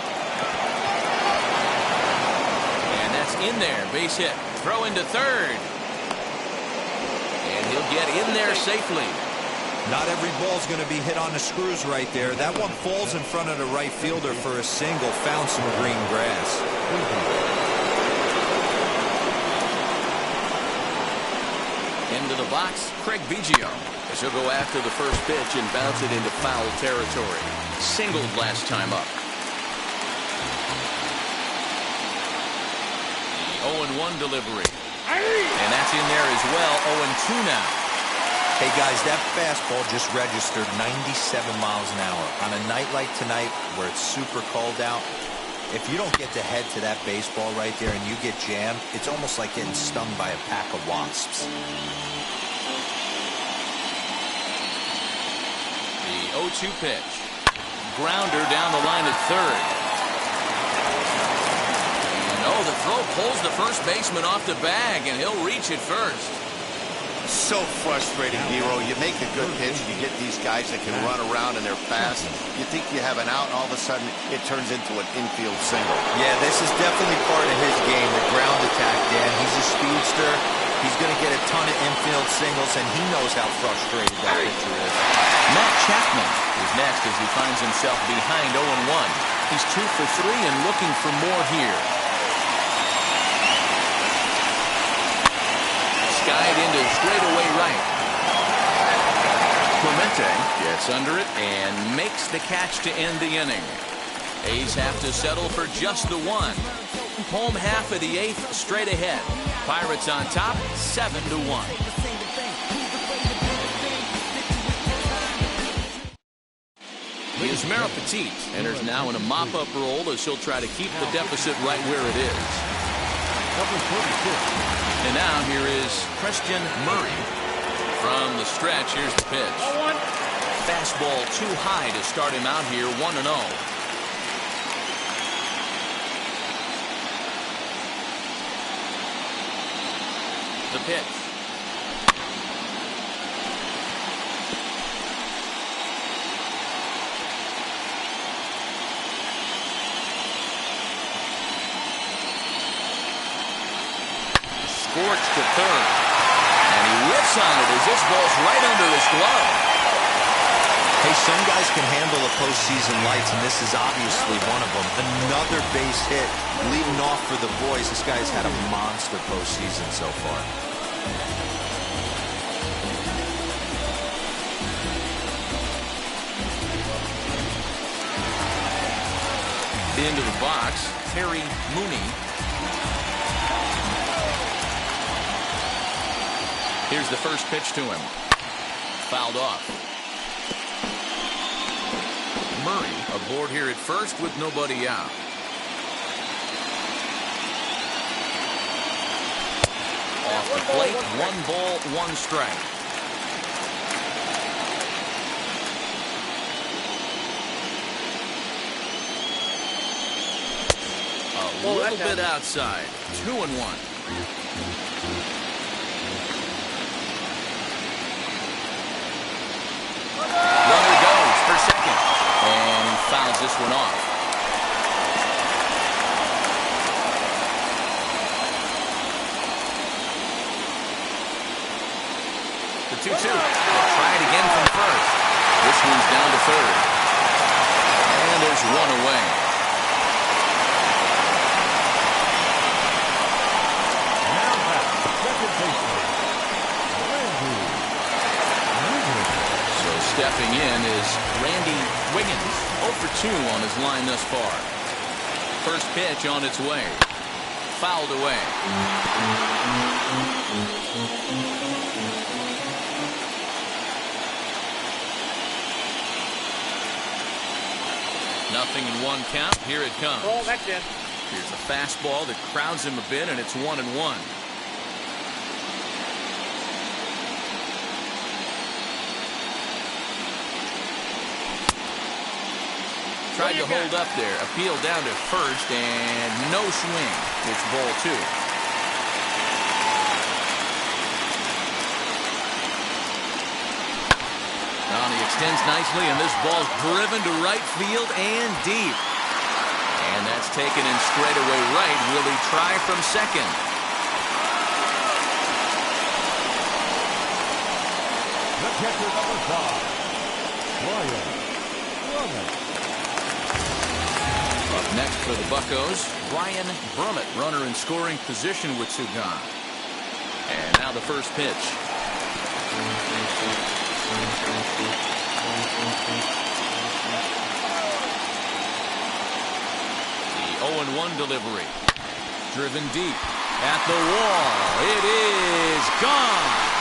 Speaker 1: And that's in there. Base hit. Throw into third. And he'll get in there safely.
Speaker 3: Not every ball's going to be hit on the screws right there. That one falls in front of the right fielder for a single. Found some green grass.
Speaker 1: Into the box, Craig Biggio. As he'll go after the first pitch and bounce it into foul territory. Singled last time up. The 0-1 delivery. And that's in there as well. 0-2 now.
Speaker 3: Hey, guys, that fastball just registered 97 miles an hour. On a night like tonight where it's super cold out, if you don't get to head to that baseball right there and you get jammed, it's almost like getting stung by a pack of wasps.
Speaker 1: The 0-2 pitch. Grounder down the line at third. And the throw pulls the first baseman off the bag, and he'll reach it first.
Speaker 2: So frustrating, Hero. You make a good pitch, and you get these guys that can run around and they're fast. You think you have an out, and all of a sudden it turns into an infield single.
Speaker 3: Yeah, this is definitely part of his game, the ground attack, Dan. He's a speedster. He's going to get a ton of infield singles, and he knows how frustrated that pitcher is.
Speaker 1: Matt Chapman is next as he finds himself behind 0-1. He's 2 for 3 and looking for more here. Skied into straightaway right. Clemente gets under it and makes the catch to end the inning. A's have to settle for just the one. Home half of the 8th straight ahead. Pirates on top 7-1. Here's Mara Petit enters now in a mop-up role as he'll try to keep the deficit right where it is. And now here is Christian Murray. From the stretch, here's the pitch. Fastball too high to start him out here, 1-0. The pitch. Scorched to third. And he whips on it as this ball's right under his glove.
Speaker 3: Hey, some guys can handle the postseason lights, and this is obviously one of them. Another base hit leading off for the boys. This guy's had a monster postseason so far.
Speaker 1: Into the box, Terry Mooney. Here's the first pitch to him. Fouled off. Murray aboard here at first with nobody out. Off the plate, 1 ball, 1 strike. A little bit outside. 2-1. Runner goes for second. And he fouls this one off. The 2-2. Try it again from first. This one's down to third. And there's one away. Stepping in is Randy Wiggins, 0 for 2 on his line thus far. First pitch on its way. Fouled away. Nothing in 1 count. Here it comes.
Speaker 4: Oh, that's in.
Speaker 1: Here's a fastball that crowds him a bit, and it's 1-1. Tried to hold up there. Appeal down to first and no swing. It's ball 2. Now he extends nicely and this ball's driven to right field and deep. And that's taken in straightaway right. Will he try from second?
Speaker 5: The catcher number 5, Ryan Brummett.
Speaker 1: Up next for the Buccos, Brian Brummett, runner in scoring position with Sugan. And now the first pitch. The 0-1 delivery. Driven deep at the wall. It is gone.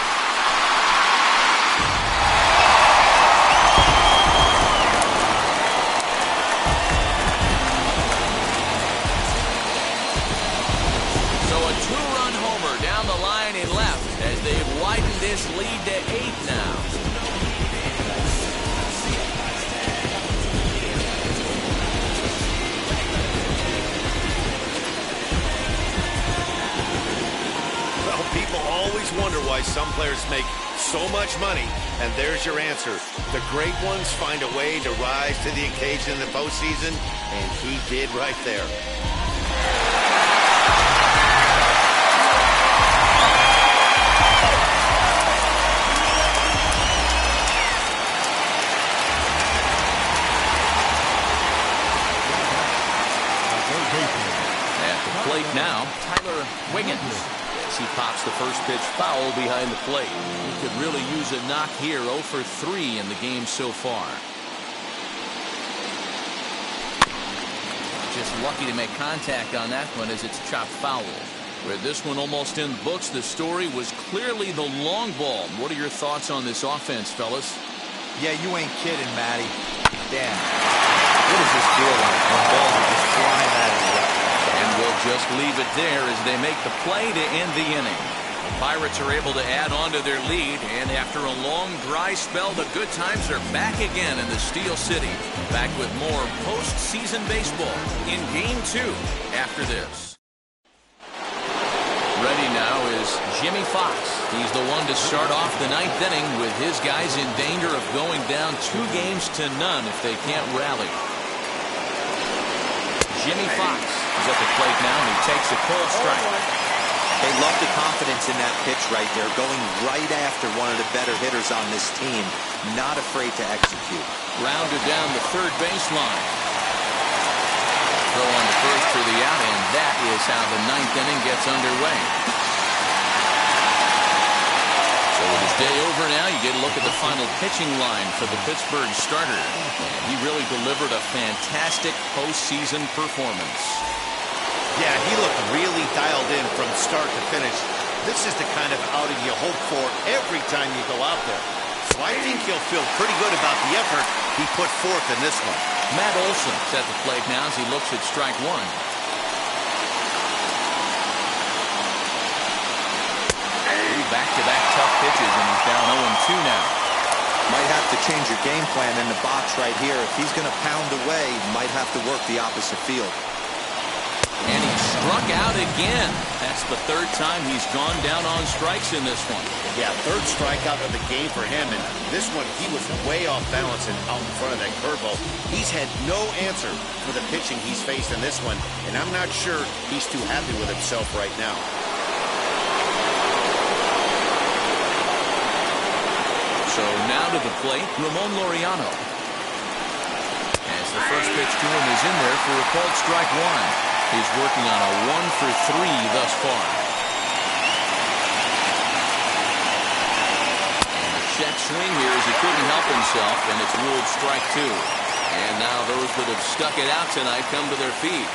Speaker 1: They've widened this lead to 8 now.
Speaker 2: Well, people People always wonder why some players make so much money, and there's your answer. The great ones find a way to rise to the occasion in the postseason, and he did right there.
Speaker 1: At the plate now, Tyler Wiggins. As he pops the first pitch foul behind the plate. He could really use a knock here. 0 for 3 in the game so far. Just lucky to make contact on that one as it's chopped foul. With this one almost in the books, the story was clearly the long ball. What are your thoughts on this offense, fellas?
Speaker 3: Yeah, you ain't kidding, Matty. Damn. What does this feel like when balls are just flying out of the left?
Speaker 1: And we'll just leave it there as they make the play to end the inning. The Pirates are able to add on to their lead, and after a long dry spell, the good times are back again in the Steel City. Back with more postseason baseball in Game 2 after this. Ready now is Jimmy Fox. He's the one to start off the 9th inning with his guys in danger of going down 2-0 if they can't rally. Jimmy Fox is at the plate now, and he takes a cold strike.
Speaker 3: They love the confidence in that pitch right there, going right after one of the better hitters on this team, not afraid to execute.
Speaker 1: Grounded down the third baseline. Throw on the first for the out, and that is how the 9th inning gets underway. So with his day over now, you get a look at the final pitching line for the Pittsburgh starter. And he really delivered a fantastic postseason performance.
Speaker 2: Yeah, he looked really dialed in from start to finish. This is the kind of outing you hope for every time you go out there. So I think he'll feel pretty good about the effort he put forth in this one.
Speaker 1: Matt Olson's at the plate now as he looks at strike one. Back-to-back tough pitches, and he's down 0-2 now.
Speaker 3: Might have to change your game plan in the box right here. If he's going to pound away, might have to work the opposite field.
Speaker 1: And he struck out again. That's the 3rd time he's gone down on strikes in this one.
Speaker 2: Yeah, 3rd strikeout of the game for him, and this one he was way off balance and out in front of that curveball. He's had no answer for the pitching he's faced in this one, and I'm not sure he's too happy with himself right now.
Speaker 1: So now to the plate, Ramon Laureano. As the first pitch to him is in there for a called strike one. He's working on a 1 for 3 thus far. And a check swing here as he couldn't help himself, and it's ruled strike 2. And now those that have stuck it out tonight come to their feet.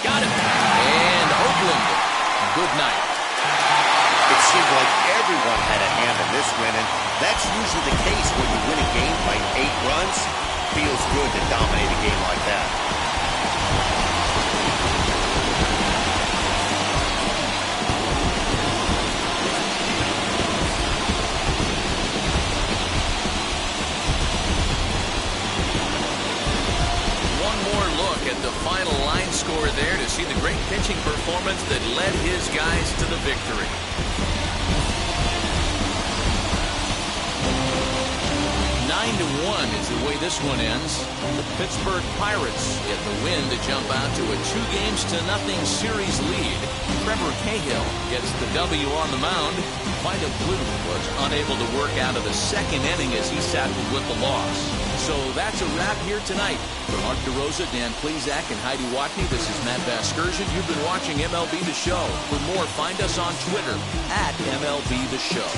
Speaker 1: Got it. And Oakland, good night.
Speaker 2: It seemed like everyone had a hand in this win, and that's usually the case when you win a game by 8 runs. Feels good to dominate a game like that.
Speaker 1: One more look at the final line score there to see the great pitching performance that led his guys to the victory. 9-1 is the way this one ends. The Pittsburgh Pirates get the win to jump out to a 2-0 series lead. Trevor Cahill gets the W on the mound. Vida Blue was unable to work out of the 2nd inning as he sat with the loss. So that's a wrap here tonight. For Mark DeRosa, Dan Plezak, and Heidi Watney, this is Matt Vasgersian. You've been watching MLB The Show. For more, find us on Twitter at MLB The Show.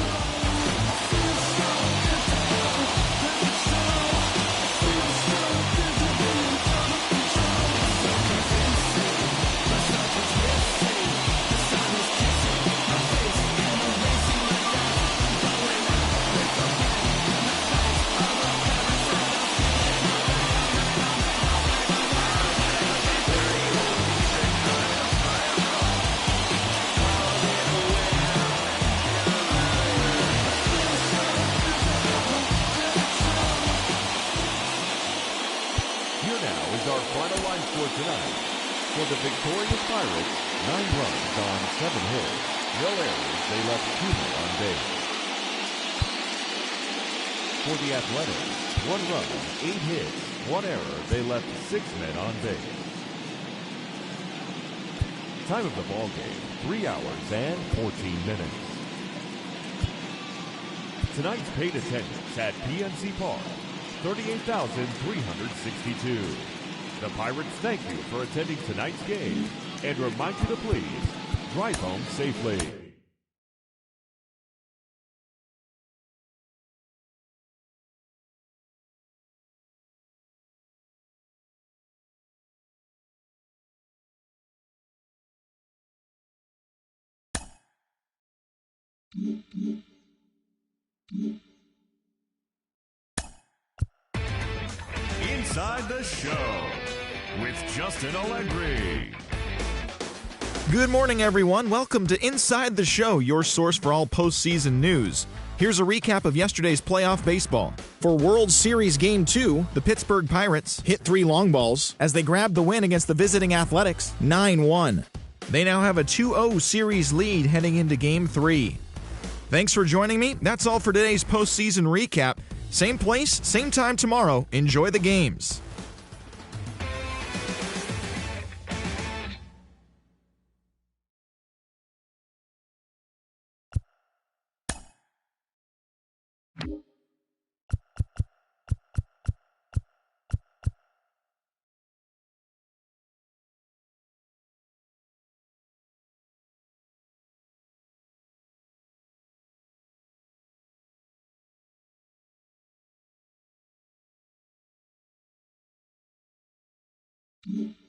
Speaker 5: Here now is our final line for tonight. For the victorious Pirates, 9 runs on 7 hits. No errors, they left 2 men on base. For the Athletics, 1 run, 8 hits, 1 error, they left 6 men on base. Time of the ball game, 3 hours and 14 minutes. Tonight's paid attendance at PNC Park, 38,362. The Pirates thank you for attending tonight's game and remind you to please drive home safely. Inside the Show with Justin Allegri.
Speaker 7: Good morning, everyone. Welcome to Inside the Show, your source for all postseason news. Here's a recap of yesterday's playoff baseball. For World Series Game 2, the Pittsburgh Pirates hit 3 long balls as they grabbed the win against the visiting Athletics 9-1. They now have a 2-0 series lead heading into Game 3. Thanks for joining me. That's all for today's postseason recap. Same place, same time tomorrow. Enjoy the games.
Speaker 8: Mm-hmm.